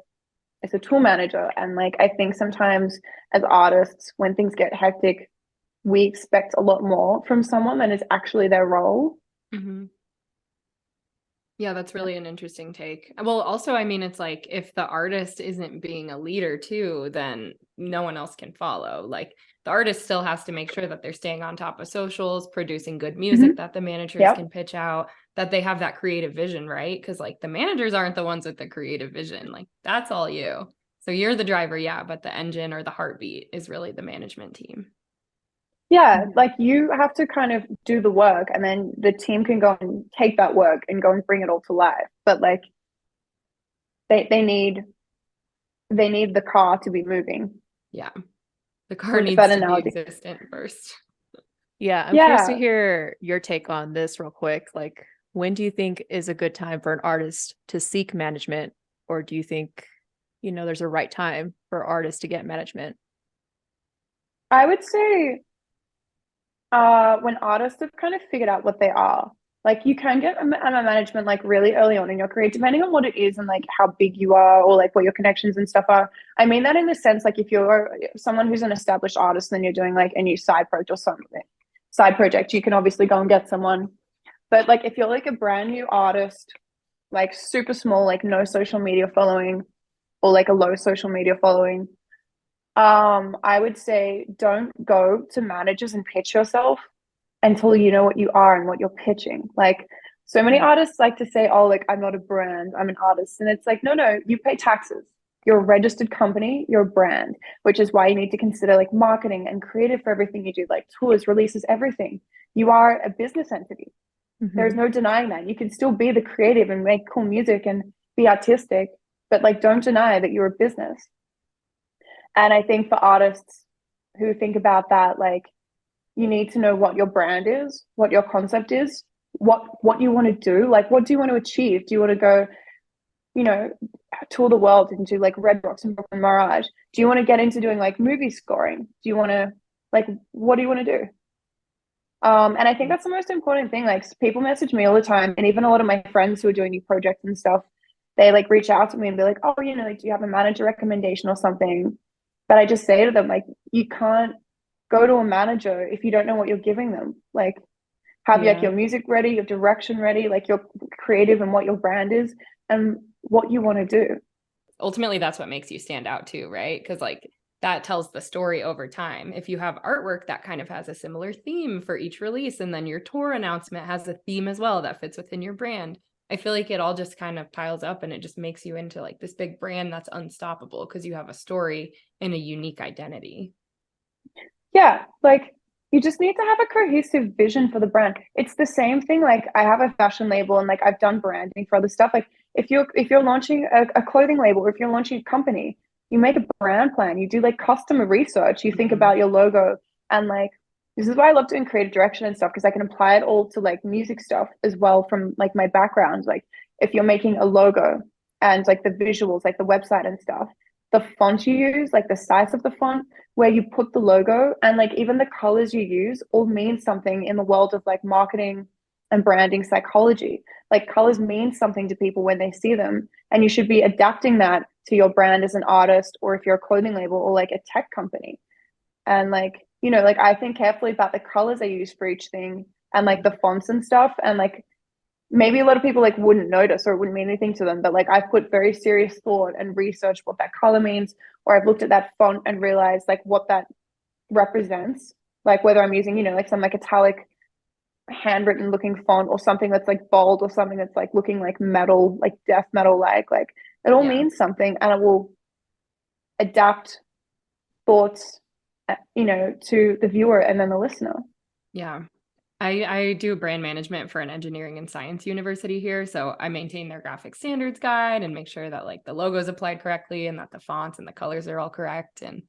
it's a tool manager. And like I think sometimes as artists, when things get hectic, we expect a lot more from someone than is actually their role. Mm-hmm. Yeah, that's really an interesting take. Well, also, I mean, it's like if the artist isn't being a leader too, then no one else can follow. Like the artist still has to make sure that they're staying on top of socials, producing good music that the managers can pitch out, that they have that creative vision, right? Because like the managers aren't the ones with the creative vision. Like that's all you. So you're the driver, yeah, but the engine or the heartbeat is really the management team. Yeah, like you have to kind of do the work and then the team can go and take that work and go and bring it all to life. But like they need the car to be moving. Yeah. The car needs to be existent first. Yeah, I'm curious to hear your take on this real quick. Like, when do you think is a good time for an artist to seek management? Or do you think, you know, there's a right time for artists to get management? I would say when artists have kind of figured out what they are, like you can get a management like really early on in your career, depending on what it is and like how big you are or like what your connections and stuff are. I mean that in the sense, like if you're someone who's an established artist, then you're doing like a new side project or something, you can obviously go and get someone. But like if you're like a brand new artist, like super small, like no social media following or like a low social media following, I would say don't go to managers and pitch yourself until you know what you are and what you're pitching. Like so many artists like to say, oh, like I'm not a brand, I'm an artist. And it's like, no, you pay taxes. You're a registered company, you're a brand, which is why you need to consider like marketing and creative for everything you do, like tours, releases, everything. You are a business entity. There's no denying that. You can still be the creative and make cool music and be artistic, but like don't deny that you're a business. And I think for artists who think about that, like you need to know what your brand is, what your concept is, what you want to do, like what do you want to achieve? Do you want to go, you know, tour the world and do like Red Rocks and Brooklyn Mirage? Do you want to get into doing like movie scoring? Do you want to like what do you want to do? And I think that's the most important thing. Like people message me all the time, and even a lot of my friends who are doing new projects and stuff, they like reach out to me and be like, "Oh, you know, like, do you have a manager recommendation or something?" But I just say to them, like, you can't go to a manager if you don't know what you're giving them. Like, have like Yeah. your music ready, your direction ready, like your creative and what your brand is and what you want to do. Ultimately, that's what makes you stand out too, right? Because like that tells the story over time. If you have artwork that kind of has a similar theme for each release, and then your tour announcement has a theme as well that fits within your brand, I feel like it all just kind of piles up and it just makes you into like this big brand that's unstoppable because you have a story and a unique identity. Yeah, like you just need to have a cohesive vision for the brand. It's the same thing. Like I have a fashion label and like I've done branding for other stuff. Like if you're launching a clothing label or if you're launching a company, you make a brand plan. You do like customer research. You think about your logo and like this is why I love doing creative direction and stuff because I can apply it all to like music stuff as well from like my background. Like if you're making a logo and like the visuals, like the website and stuff, the font you use, like the size of the font, where you put the logo and like even the colors you use all mean something in the world of like marketing and branding psychology. Like colors mean something to people when they see them, and you should be adapting that to your brand as an artist or if you're a clothing label or like a tech company. And like, you know, like I think carefully about the colors I use for each thing and like the fonts and stuff. And like maybe a lot of people like wouldn't notice or it wouldn't mean anything to them, but like I've put very serious thought and researched what that color means, or I've looked at that font and realized like what that represents, like whether I'm using, you know, like some like italic handwritten looking font or something that's like bold or something that's like looking like metal, like death metal, like it all Yeah. means something and it will adapt thoughts, you know, to the viewer and then the listener. Yeah. I do brand management for an engineering and science university here. So I maintain their graphic standards guide and make sure that like the logo is applied correctly and that the fonts and the colors are all correct. And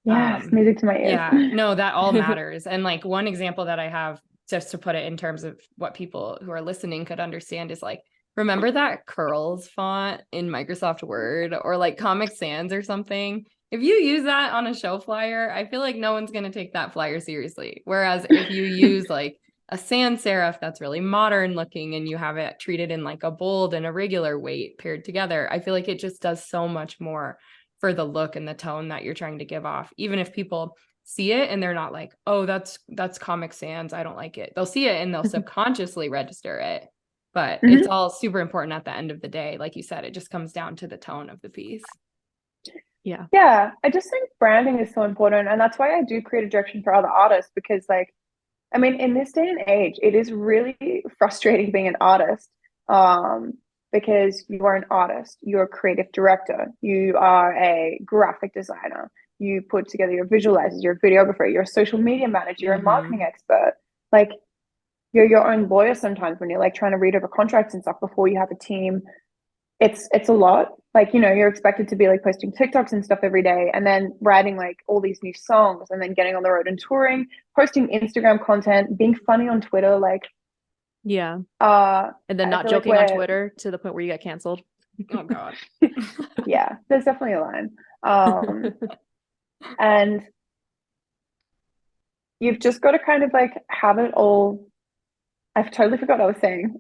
Yes, music to my ears. yeah, no, that all matters. And like one example that I have just to put it in terms of what people who are listening could understand is like, remember that curls font in Microsoft Word or like Comic Sans or something? If you use that on a show flyer, I feel like no one's going to take that flyer seriously. Whereas if you use like a sans serif that's really modern looking and you have it treated in like a bold and a regular weight paired together, I feel like it just does so much more for the look and the tone that you're trying to give off. Even if people see it and they're not like, oh, that's Comic Sans, I don't like it. They'll see it and they'll subconsciously register it. But it's all super important at the end of the day. Like you said, it just comes down to the tone of the piece. Yeah. Yeah, I just think branding is so important. And that's why I do creative direction for other artists because, like, I mean, in this day and age, it is really frustrating being an artist because you are an artist, you're a creative director, you are a graphic designer, you put together your visualizers, you're a videographer, you're a social media manager, you're a marketing expert. Like, you're your own lawyer sometimes when you're like trying to read over contracts and stuff before you have a team. It's a lot. Like, you know, you're expected to be like posting TikToks and stuff every day and then writing like all these new songs and then getting on the road and touring, posting Instagram content, being funny on Twitter, like Yeah. And then I not feel like joking on we're Twitter to the point where you get canceled. Oh God. yeah, there's definitely a line. And you've just got to kind of like have it all. I've totally forgot what I was saying.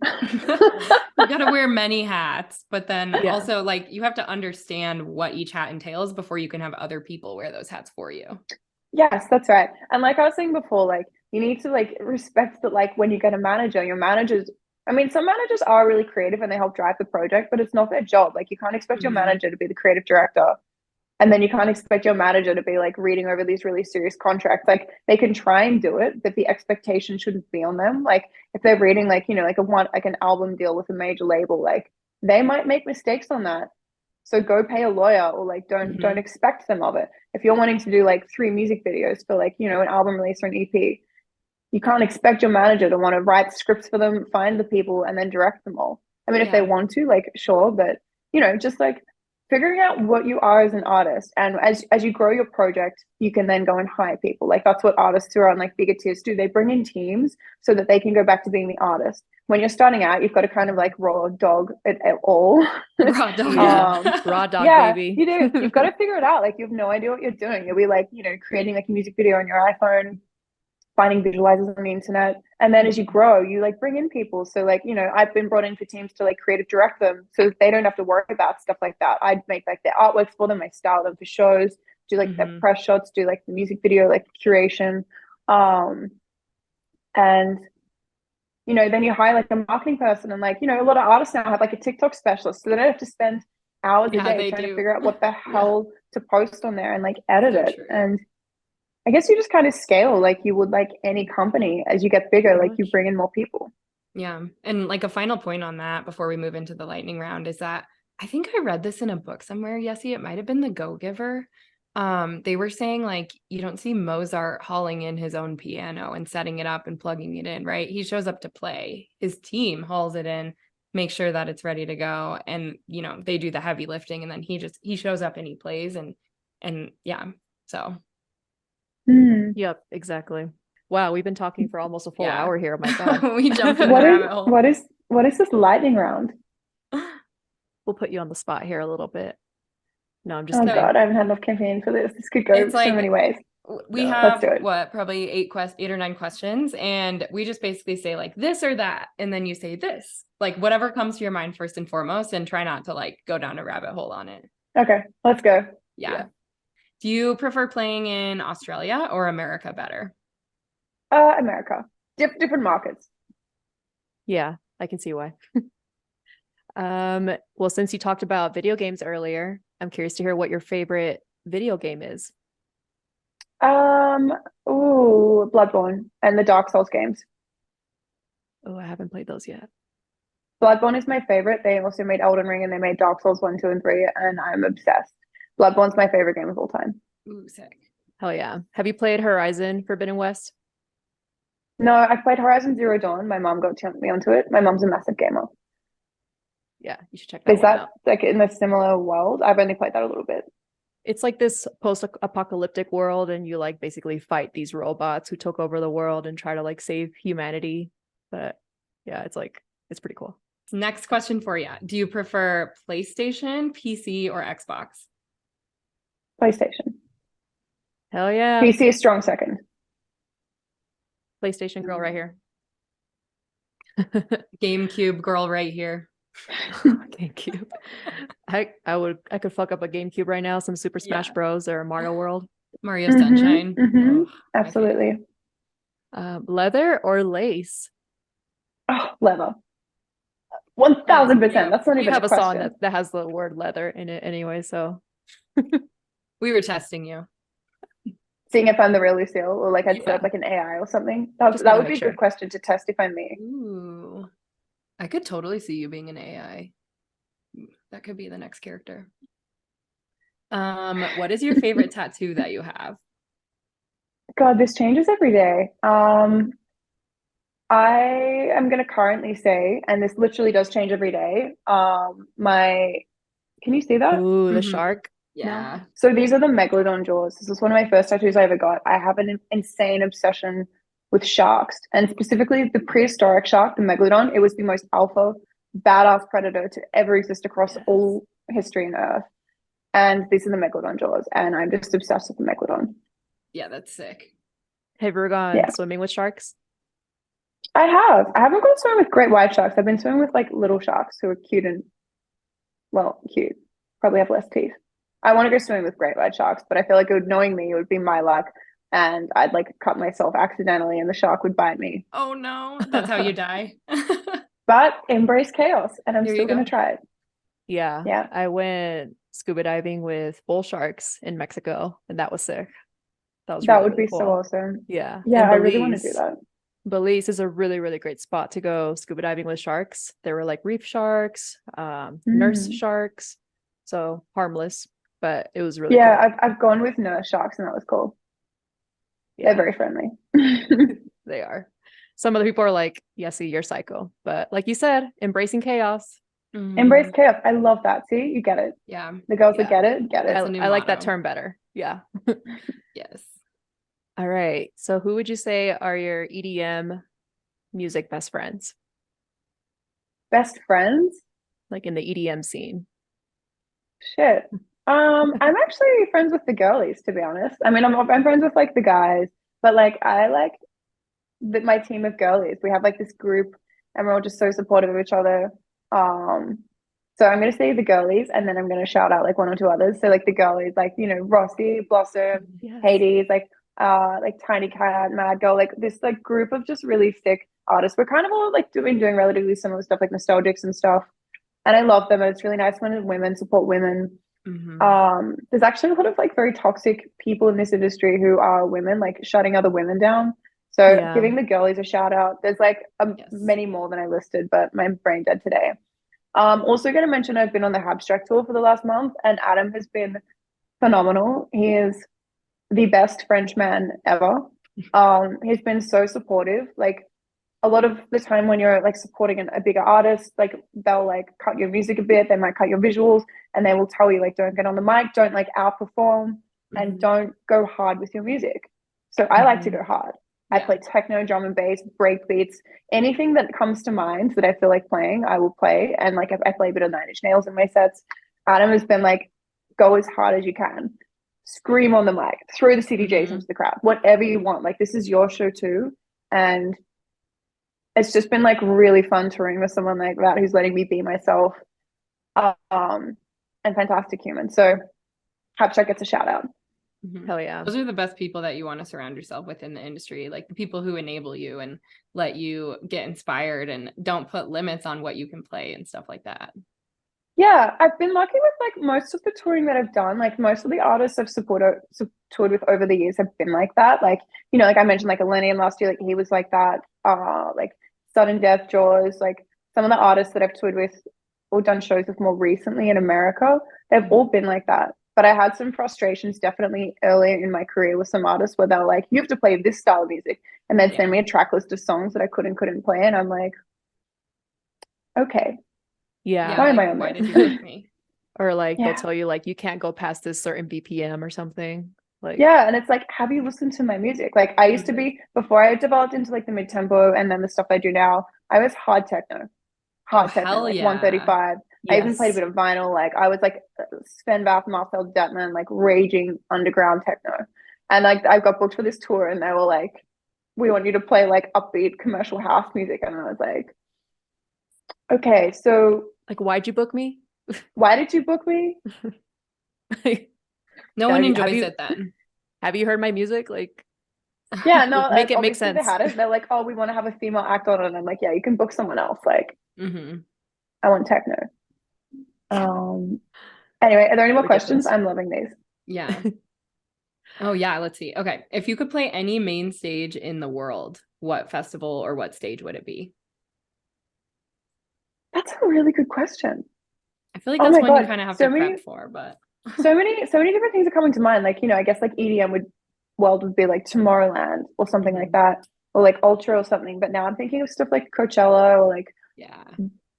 You got to wear many hats, but then Yeah. also like you have to understand what each hat entails before you can have other people wear those hats for you. Yes, that's right. And like I was saying before, like you need to like respect that like when you get a manager, your managers, I mean, some managers are really creative and they help drive the project, but it's not their job. Like you can't expect your manager to be the creative director. And then you can't expect your manager to be like reading over these really serious contracts. Like they can try and do it, but the expectation shouldn't be on them. Like if they're reading like, you know, like an album deal with a major label, like they might make mistakes on that. So go pay a lawyer or like don't expect them of it. If you're wanting to do like 3 music videos for like, you know, an album release or an EP, you can't expect your manager to want to write scripts for them, find the people and then direct them all. I mean, if they want to, like sure, but you know, just like figuring out what you are as an artist, and as you grow your project, you can then go and hire people. Like that's what artists who are on like bigger tiers do. They bring in teams so that they can go back to being the artist. When you're starting out, you've got to kind of like raw dog it at all. Raw dog. Raw dog, Yeah, baby. you do. You've got to figure it out. Like you have no idea what you're doing. You'll be like, creating like a music video on your iPhone, finding visualizers on the internet. And then as you grow, you like bring in people. So like, I've been brought in for teams to like creative direct them so that they don't have to worry about stuff like that. I'd make like their artworks for them, I style them for shows, do like their press shots, do like the music video, like curation. And then you hire like a marketing person, and like, a lot of artists now have like a TikTok specialist. So they don't have to spend hours a day trying to figure out what the hell to post on there and like edit it. True. And I guess you just kind of scale like you would like any company. As you get bigger, like you bring in more people. Yeah. And like a final point on that before we move into the lightning round is that I think I read this in a book somewhere, Yessie. It might have been The Go-Giver. They were saying like you don't see Mozart hauling in his own piano and setting it up and plugging it in, right? He shows up to play. His team hauls it in, make sure that it's ready to go, and they do the heavy lifting, and then he shows up and he plays and yeah. So Yep, exactly. Wow, we've been talking for almost a full hour here. Oh my God. We jumped in the rabbit hole. What is this lightning round? We'll put you on the spot here a little bit. No, I'm just kidding. kidding. God, I haven't had enough caffeine for this. This could go so many ways. We have probably 8 or 9 questions, and we just basically say like this or that, and then you say this, like whatever comes to your mind first and foremost, and try not to like go down a rabbit hole on it. Okay, let's go. Yeah. Do you prefer playing in Australia or America better? America. Different markets. Yeah, I can see why. Well, since you talked about video games earlier, I'm curious to hear what your favorite video game is. Bloodborne and the Dark Souls games. Oh, I haven't played those yet. Bloodborne is my favorite. They also made Elden Ring, and they made Dark Souls 1, 2, and 3, and I'm obsessed. Bloodborne's my favorite game of all time. Ooh, sick. Hell yeah. Have you played Horizon Forbidden West? No, I played Horizon Zero Dawn. My mom got me onto it. My mom's a massive gamer. Yeah, you should check that out. Is that like in a similar world? I've only played that a little bit. It's like this post-apocalyptic world, and you like basically fight these robots who took over the world and try to like save humanity. But yeah, it's pretty cool. Next question for you. Do you prefer PlayStation, PC, or Xbox? PlayStation. Hell yeah. PC is strong second. PlayStation girl right here. GameCube girl right here. GameCube. I could fuck up a GameCube right now, some Super Smash Bros. Or Mario World. Mario Sunshine. Oh, absolutely. Leather or lace? Oh, leather. 1000%. That's not even a question. Song that has the word leather in it anyway, so we were testing you. Seeing if I'm the real Lucille, or like I'd set up like an AI or something. That would be a good question to test if I'm me. Ooh. I could totally see you being an AI. That could be the next character. What is your favorite tattoo that you have? God, this changes every day. I am going to currently say, and this literally does change every day. Can you see that? Ooh, the shark. Yeah. No. So these are the megalodon jaws. This is one of my first tattoos I ever got. I have an insane obsession with sharks, and specifically the prehistoric shark, the megalodon. It was the most alpha, badass predator to ever exist across all history on Earth. And these are the megalodon jaws, and I'm just obsessed with the megalodon. Yeah, that's sick. Have you ever gone swimming with sharks? I have. I haven't gone swimming with great white sharks. I've been swimming with like little sharks who are cute and cute. Probably have less teeth. I want to go swimming with great white sharks, but I feel like knowing me, it would be my luck, and I'd like cut myself accidentally, and the shark would bite me. Oh no, that's how you die. But embrace chaos, and I'm still going to try it. Yeah. I went scuba diving with bull sharks in Mexico, and that was sick. That would be cool. So awesome. Yeah. Yeah, I really want to do that. Belize is a really, really great spot to go scuba diving with sharks. There were like reef sharks, nurse sharks, so harmless, but it was really cool. I've gone with nurse sharks, and that was cool. They're very friendly. They are. Some other people are like, Yessie, you're psycho. But like you said, embracing chaos. Embrace Mhm. chaos. I love that. See, you get it. Yeah. The girls that Yeah. get it, get That's it. a new I like that motto. term better. Yeah. Yes. All right. So who would you say are your EDM music best friends? Best friends? Like in the EDM scene? Shit. I'm actually friends with the girlies, to be honest. I mean, I'm friends with like the guys, but like I like my team of girlies. We have like this group, and we're all just so supportive of each other. So I'm gonna say the girlies, and then I'm gonna shout out like one or two others. So like the girlies, like Rossi, Blossom, Yes. Hades, like Tiny Cat, Mad Girl, like this like group of just really sick artists. We're kind of all like doing relatively similar stuff, like nostalgics and stuff. And I love them. And it's really nice when women support women. Mhm. There's actually a lot of like very toxic people in this industry who are women, like shutting other women down. So Yeah. giving the girlies a shout out. There's like Yes. many more than I listed, but my brain dead today. Also going to mention I've been on the Abstract tour for the last month, and Adam has been phenomenal. He is the best Frenchman ever. He's been so supportive. Like a lot of the time when you're like supporting a bigger artist, like they'll like cut your music a bit, they might cut your visuals, and they will tell you like don't get on the mic, don't like outperform, and Mhm. don't go hard with your music. So I like to Mhm. go hard. I Yeah. play techno, drum and bass, break beats, anything that comes to mind that I feel like playing, I will play. And like I play a bit of Nine Inch Nails in my sets. Adam has been like, go as hard as you can, scream on the mic, throw the CDJs Mhm. into the crowd, whatever you want. Like this is your show too, and it's just been like really fun touring with someone like that who's letting me be myself, um and fantastic human. So Hapshot gets a shout out. Mhm. Hell yeah. Those are the best people that you want to surround yourself with in the industry, like the people who enable you and let you get inspired and don't put limits on what you can play and stuff like that. Yeah, I've been lucky with like most of the touring that I've done. Like most of the artists I've toured with over the years have been like that. Like like I mentioned, like Elenium last year, like he was like that. Like Sudden Death, Jaws, like some of the artists that I've toured with or done shows with more recently in America, they've all been like that. But I had some frustrations definitely earlier in my career with some artists where they're like, you have to play this style of music, and then send Yeah. me a track list of songs that I couldn't play, and I'm like, okay, Yeah. Yeah. why am Like, I on why did this? you pick me? Or like they'll Yeah. tell you like you can't go past this certain BPM or something. Like Yeah, and it's like, have you listened to my music? Like I used to Mhm. be before I developed into like the mid tempo and then the stuff I do now, I was Oh, hard techno, hell like yeah. 135. I even played a yes. bit of vinyl. Like I was like Sven Bath, Marcel Detman, like raging underground techno. And like I got booked for this tour, and they were like, "We want you to play like upbeat commercial house music," and I was like, "Okay, so Like why'd you book me? why did you book me?" No one enjoys it then. have you heard my music? Like Yeah, no, make it make obviously they sense. had it. They're like, "Oh, we want to have a female act on it," and I'm like, "Yeah, you can book someone else." Like Hmm. I want techno. Um. Anyway, are there any more Totally get questions? this. I'm loving these. Yeah. Oh, yeah. Let's see. Okay. If you could play any main stage in the world, what festival or what stage would it be? That's a really good question. I feel like Oh that's my one you God, kind of have to prep for, but so many different things are coming to mind. Like, I guess like EDM would be like Tomorrowland or something like Mhm. that, or like Ultra or something. But now I'm thinking of stuff like Coachella or like Yeah.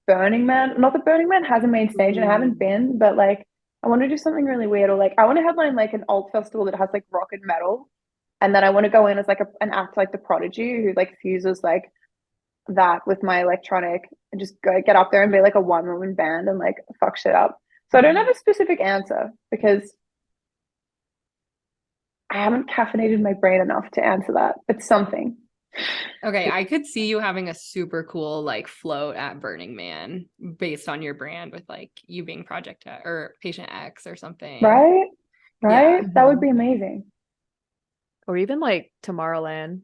Burning Man. Not that Burning Man has a main stage, and I haven't Ooh. been, but like I want to do something really weird, or like I want to headline like an alt festival that has like rock and metal, and then I want to go in as like an act like the Prodigy who like fuses like that with my electronic and just go get up there and be like a one woman band and like fuck shit up. So I don't have Mhm. a specific answer because I haven't caffeinated my brain enough to answer that. But something. Okay, I could see you having a super cool like float at Burning Man based on your brand with like you being Project X or Patient X or something. Right? Yeah. Right? That would be amazing. Or even like Tomorrowland.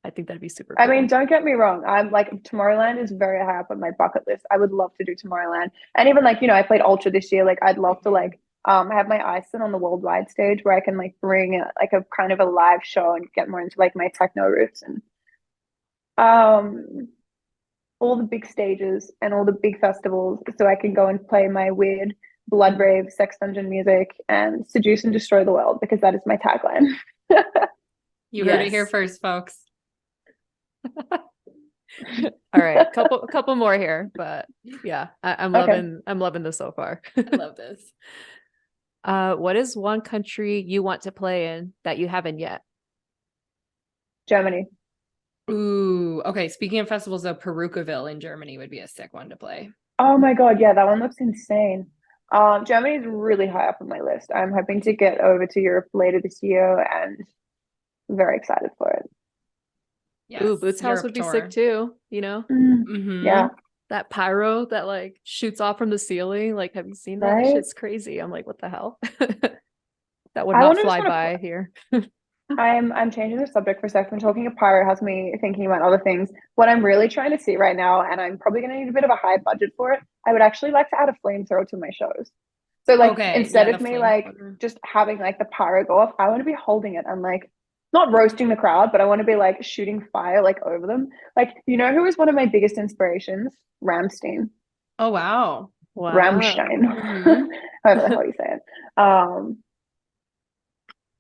I think that'd be super I mean, cool. don't get me wrong. I'm like Tomorrowland is very high up on my bucket list. I would love to do Tomorrowland. And even like, I played Ultra this year. Like I'd love to Mhm. like have my Ison on the worldwide stage where I can like bring like a kind of a live show and get more into like my techno roots and um all the big stages and all the big festivals so I can go and play my weird blood rave sex dungeon music and seduce and destroy the world because that is my tagline. You heard it here Yes. first, folks. All right, couple more here, but yeah, I'm Okay, loving this so far. I love this. What is one country you want to play in that you haven't yet? Germany. Ooh, okay. Speaking of festivals, though, Perukaville in Germany would be a sick one to play. Oh my God, yeah, that one looks insane. Germany is really high up on my list. I'm hoping to get over to Europe later this year and very excited for it. Ooh, Yes, Boots House Europe would be sick tour. too, you know? Mm-hmm. Yeah, That pyro that like shoots off from the ceiling. Like, have you seen that? That right? shit's crazy. I'm like, what the hell? That would I not want to just fly want to by here. I'm changing the subject for a second. Talking of pyro has me thinking about other things. What I'm really trying to see right now, and I'm probably going to need a bit of a high budget for it, I would actually like to add a flamethrower to my shows. So like Okay, instead yeah, the of me like flamethrower. just having like the pyro go off, I want to be holding it and like not roasting the crowd, but I want to be like shooting fire like over them. Like you know who is one of my biggest inspirations? Ramstein. Oh wow. Wow. Ramstein. Mm-hmm. However the hell you say it.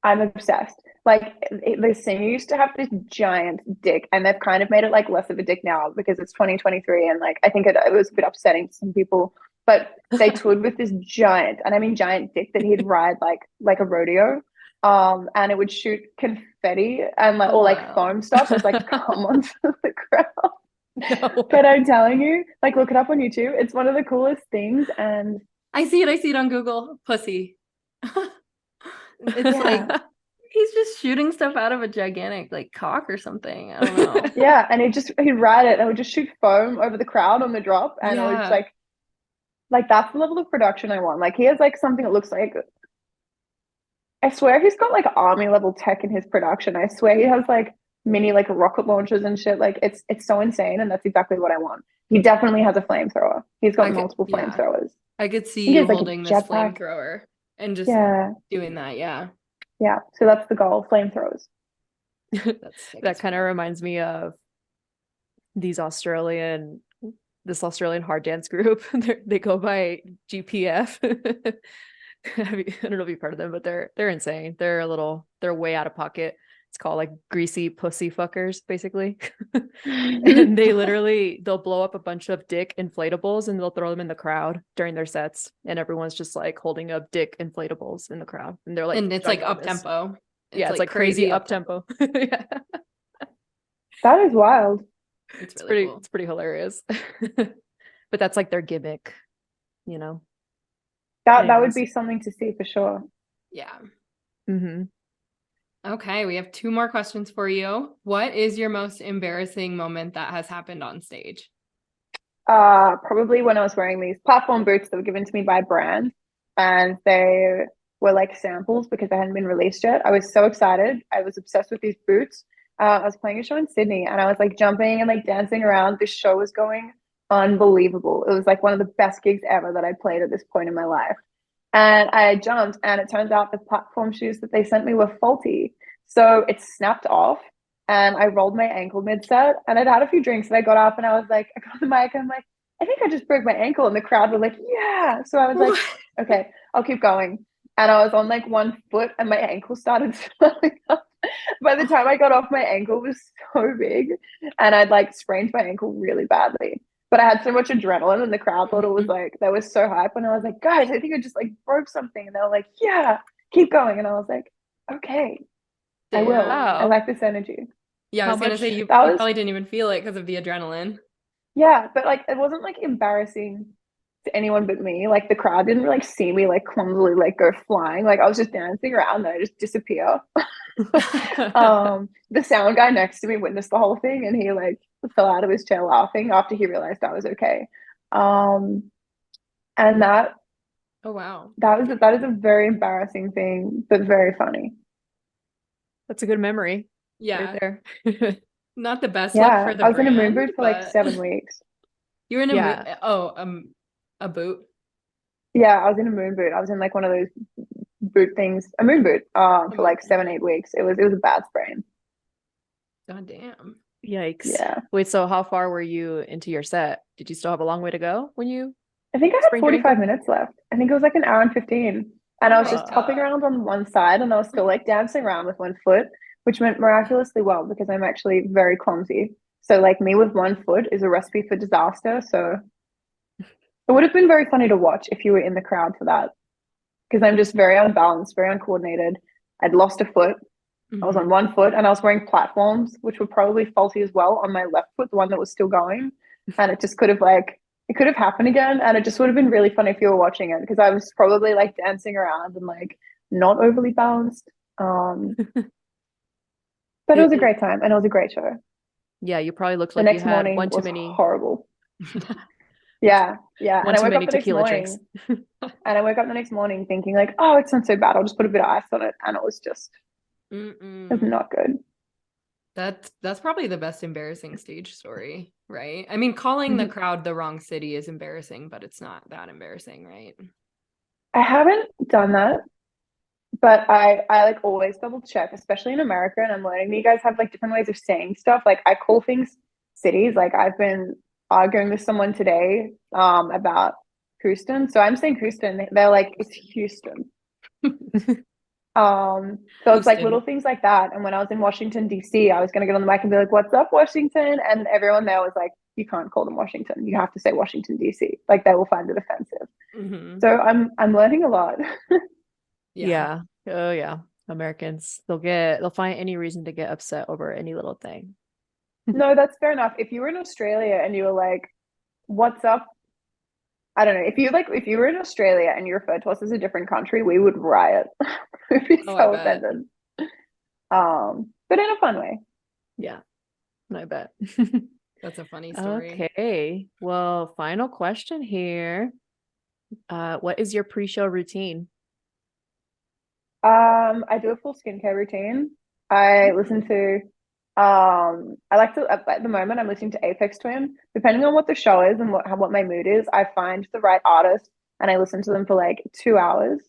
I'm obsessed. Like the singer used to have this giant dick, and they've kind of made it like less of a dick now because it's 2023, and like I think it was a bit upsetting to some people. But they toured with this giant, and I mean giant dick that he'd ride like a rodeo, and it would shoot confetti and like Oh or like wow. foam stuff as like come onto the crowd. No But way. I'm telling you, like look it up on YouTube. It's one of the coolest things, and I see it on Google. Pussy. It's like yeah. he's just shooting stuff out of a gigantic like cock or something. I don't know. Yeah, and he'd ride it and it would just shoot foam over the crowd on the drop, and it was just Yeah. like that's the level of production I want. Like he has like something that looks like I swear he's got like army level tech in his production. I swear he has like mini like rocket launchers and shit. Like it's so insane, and that's exactly what I want. He definitely has a flamethrower. He's got multiple Yeah. flamethrowers. I could see I think he you has like a holding this jetpack. flamethrower and just Yeah, doing that. Yeah. yeah. So that's the goal: flamethrowers. That's sick That as kind of fuck. reminds me of these this Australian hard dance group. They go by GPF. I don't know if you've heard of them, but they're insane. They're way out of pocket. It's called like greasy pussy fuckers, basically. And they'll blow up a bunch of dick inflatables and they'll throw them in the crowd during their sets. And everyone's just like holding up dick inflatables in the crowd. And they're like And it's like up ginormous. tempo. Yeah, It's it's like like crazy crazy up up tempo. tempo. Yeah. That is wild. It's really cool. It's pretty hilarious. But that's like their gimmick, you know. That would Anyways. be something to see for sure. Yeah. Mm-hmm. Okay, we have two more questions for you. What is your most embarrassing moment that has happened on stage? Probably when I was wearing these platform boots that were given to me by a brand, and they were like samples because they hadn't been released yet. I was so excited. I was obsessed with these boots. I was playing a show in Sydney, and I was like jumping and like dancing around. This show was going unbelievable. It was like one of the best gigs ever that I played at this point in my life. And I jumped, and it turns out the platform shoes that they sent me were faulty. So it snapped off, and I rolled my ankle mid set. And I'd had a few drinks, and I got up, and I was like, I got the mic, and I'm like, I think I just broke my ankle. And the crowd were like, yeah. So I was like, okay, I'll keep going. And I was on like one foot, and my ankle started swelling up. By the time I got off, my ankle was so big, and I'd like sprained my ankle really badly. But I had so much adrenaline, and the crowd thought it was Mhm. like they were so hype. And I was like, guys, I think I just like broke something. And they were like, yeah, keep going. And I was like, okay, I will. I Damn. Wow. like this energy. Yeah, I How was gonna say much you That was probably didn't even feel it because of the adrenaline. yeah, but like it wasn't like embarrassing to anyone but me. Like the crowd didn't like see me like clumsily like go flying. Like I was just dancing around and I just disappear. The sound guy next to me witnessed the whole thing and he like fell out of his chair laughing after he realized I was okay. Um, and Oh wow. that is a very embarrassing thing, but very funny. That's a good memory right Yeah. there. Not the best look Yeah, for the I was in a moon brand, boot for like but 7 weeks. you were in a Yeah. a boot. Yeah, I was in a moon boot. I was in like one of those boot things, a moon boot, for like 7, 8 weeks. It was a bad sprain. God damn. Yikes. Yeah, Wait, so how far were you into your set? Did you still have a long way to go when you I think I had sprained your 45 ankle? minutes left. I think it was like an hour and 15. And Oh I was my just hopping God. around on one side and I was still like dancing around with one foot, which went miraculously well because I'm actually very clumsy. So like me with one foot is a recipe for disaster. So it would have been very funny to watch if you were in the crowd for that, because I'm just very unbalanced, very uncoordinated. I'd lost a foot. I was on one foot and I was wearing platforms, which were probably faulty as well on my left foot, the one that was still going. And it just could have like, it could have happened again. And it just would have been really fun if you were watching it, because I was probably like dancing around and like not overly balanced. But it was a great time and it was a great show. Yeah, you probably looked The like you next had morning one too was many horrible. Yeah. one And I too woke up many the next tequila morning drinks. and I woke up the next morning thinking like, oh, it's not so bad. I'll just put a bit of ice on it. And it was just, it was not good. That's probably the best embarrassing stage story, right? I mean, calling the crowd the wrong city is embarrassing, but it's not that embarrassing, right? I haven't done that, but I like always double check, especially in America. And I'm learning that you guys have like different ways of saying stuff. Like I call things cities. Like I've been arguing with someone today about Houston. So I'm saying Houston. They're like, it's Houston. So it's like Houston. little things like that. And when I was in Washington, DC, I was gonna get on the mic and be like, what's up, Washington? And everyone there was like, you can't call them Washington. You have to say Washington, DC. Like they will find it offensive. So I'm learning a lot. Yeah. Oh yeah. Americans, they'll find any reason to get upset over any little thing. No, that's fair enough. If you were in Australia and you were like, what's up? I don't know. If you were in Australia and you referred to us as a different country, we would riot. We'd be so offended. But in a fun way. Yeah. I bet. That's a funny story. Okay. Well, final question here. What is your pre-show routine? I do a full skincare routine. I listen to I like to at the moment I'm listening to Apex Twin. Depending on what the show is and what my mood is, I find the right artist and I listen to them for like 2 hours.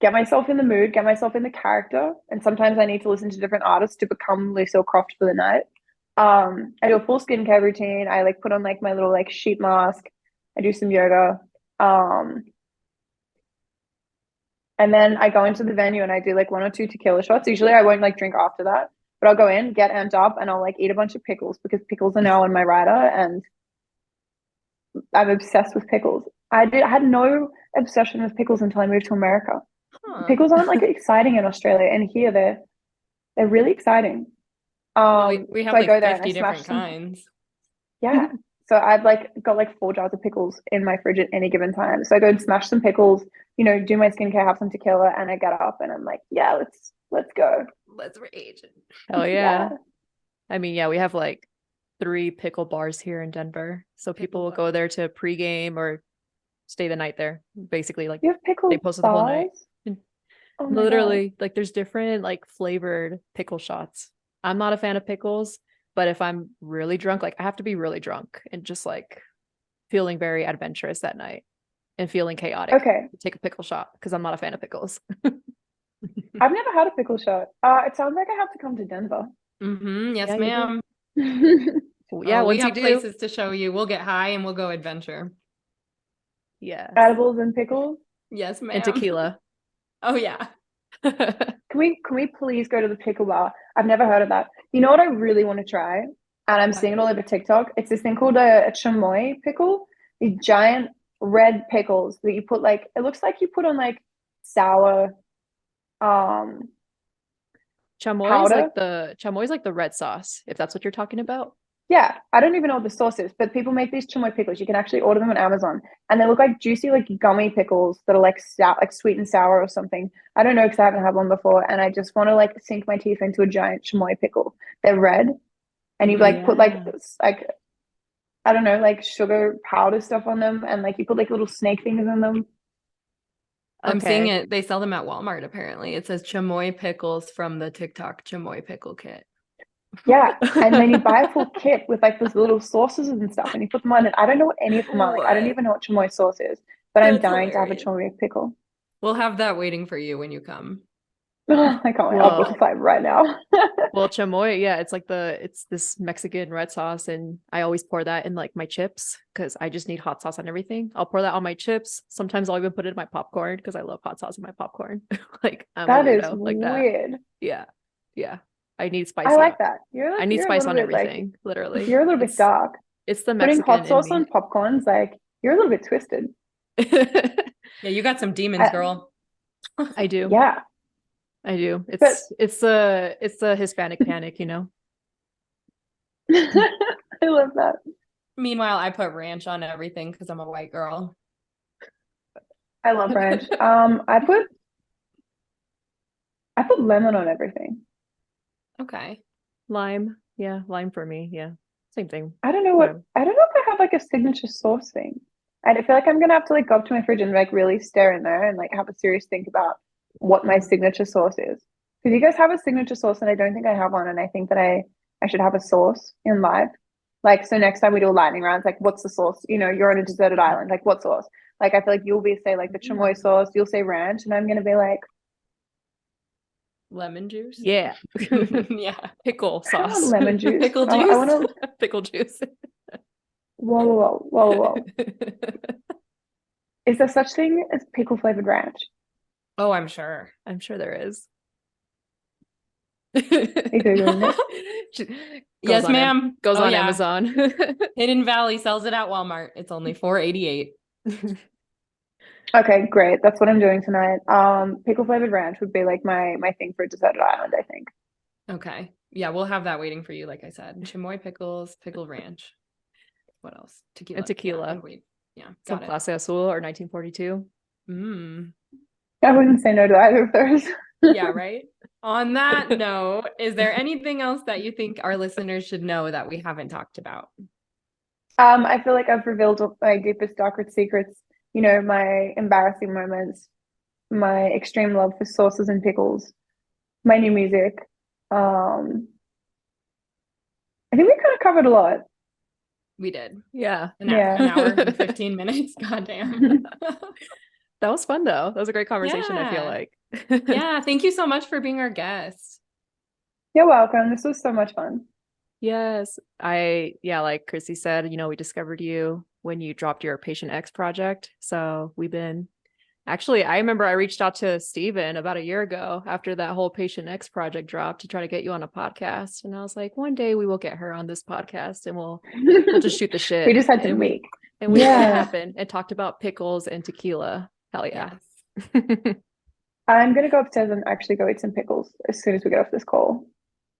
Get myself in the mood, get myself in the character, and sometimes I need to listen to different artists to become Lucille Croft for the night. I do a full skincare routine. I like put on like my little like sheet mask. I do some yoga. And then I go into the venue and I do like 1 or 2 tequila shots. Usually I won't like drink after that, but I'll go in, get amped up, and I'll like eat a bunch of pickles because pickles are now on my rider and I'm obsessed with pickles. I had no obsession with pickles until I moved to America. Pickles aren't like exciting in Australia, and here they're really exciting. We have so I like go there 50 and I different smash them. kinds. Yeah. So I've like got like 4 jars of pickles in my fridge at any given time. So I go and smash some pickles, do my skincare, have some tequila, and I get up and I'm like, yeah, let's go. Let's rage. Oh yeah. I mean, yeah, we have like 3 pickle bars here in Denver. So people will go there to pregame or stay the night there. Basically, like you have pickle they posted the whole night. Oh literally, like there's different like flavored pickle shots. I'm not a fan of pickles, but if I'm really drunk, like I have to be really drunk and just like feeling very adventurous that night and feeling chaotic. Okay. Take a pickle shot because I'm not a fan of pickles. I've never had a pickle shot. It sounds like I have to come to Denver. Yes, Yeah, ma'am. Yeah, we once have you do, places to show you. We'll get high and we'll go adventure. yeah, Edibles and pickles. Yes, ma'am. and tequila. Oh yeah. Can we please go to the pickle bar? I've never heard of that. You know what I really want to try? And I'm seeing it all over TikTok. It's this thing called a chamoy pickle. These giant red pickles that you put like, it looks like you put on like sour Chamoy powder. Chamoy is like the red sauce, if that's what you're talking about. Yeah, I don't even know what the sauce is, but people make these chamoy pickles. You can actually order them on Amazon, and they look like juicy, like gummy pickles that are like like sweet and sour or something. I don't know because I haven't had one before, and I just want to like sink my teeth into a giant chamoy pickle. They're red, and you like put like I don't know, like sugar powder stuff on them, and like you put like little snake fingers in them. I'm seeing it. They sell them at Walmart. Apparently, it says chamoy pickles from the TikTok chamoy pickle kit. Yeah, and then you buy a full kit with like those little sauces and stuff, and you put them on. And I don't know what any of them are. Like I don't even know what chamoy sauce is, but I'm dying to have a chamoy pickle. We'll have that waiting for you when you come. I can't wait. I'll book a flight right now. Well, chamoy, yeah, it's this Mexican red sauce, and I always pour that in like my chips because I just need hot sauce on everything. I'll pour that on my chips. Sometimes I'll even put it in my popcorn because I love hot sauce in my popcorn. Like I'm that a is weirdo like weird. that. Yeah. I need I spicy. like that. I need You're a spice little on bit like everything, literally. you're a little bit dark. It's the Putting Mexican hot in sauce me. on popcorn's like you're a little bit twisted. Yeah, you got some demons, I, girl. I do. yeah, I do. but It's the Hispanic panic, you know. I love that. Meanwhile, I put ranch on everything because I'm a white girl. I love ranch. I put lemon on everything. Okay. Lime. Yeah, lime for me. Yeah. Same thing. I don't know Whatever. I don't know if I have like a signature sauce thing. And I feel like I'm gonna have to like go up to my fridge and like really stare in there and like have a serious think about what my signature sauce is. Because you guys have a signature sauce and I don't think I have one, and I think that I should have a sauce in life. Like so next time we do a lightning round, it's like what's the sauce? You know, you're on a deserted island, like what sauce? Like I feel like you'll be say like the chamoy sauce, you'll say ranch, and I'm gonna be like, Lemon juice? Yeah. Yeah. Pickle I don't want sauce. lemon juice. Pickle I juice? want to Pickle juice. whoa. Is there such thing as pickle flavored ranch? Oh, I'm sure. I'm sure there is. Are you Googling it? Yes, ma'am. Goes Oh, on yeah. Amazon. Hidden Valley sells it at Walmart. It's only $4.88. Okay, great. That's what I'm doing tonight. Pickle flavored ranch would be like my thing for a deserted island, I think. Okay. Yeah, we'll have that waiting for you, like I said. Chamoy pickles, pickled ranch. What else? Tequila. And tequila. Yeah, and weed. Yeah, Some got it. Clase Azul or 1942. I wouldn't say no to either of those. Yeah, right. On that note, is there anything else that you think our listeners should know that we haven't talked about? I feel like I've revealed my deepest, darkest secrets, you know, my embarrassing moments, my extreme love for sauces and pickles, my new music. I think we kind of covered a lot. We did. Yeah. An Yeah. hour and 15 minutes. Goddamn. That was fun though. That was a great conversation, I feel Yeah. like. Yeah, thank you so much for being our guest. You're welcome. This was so much fun. Yes. Like Chrissy said, you know, we discovered you when you dropped your Patient X project. So I remember I reached out to Steven about a year ago after that whole Patient X project dropped to try to get you on a podcast. And I was like, one day we will get her on this podcast and we'll just shoot the shit. We just had to meet. And we made it Yeah. happen and talked about pickles and tequila. Hell yeah. Yes. I'm gonna go upstairs and actually go eat some pickles as soon as we get off this call.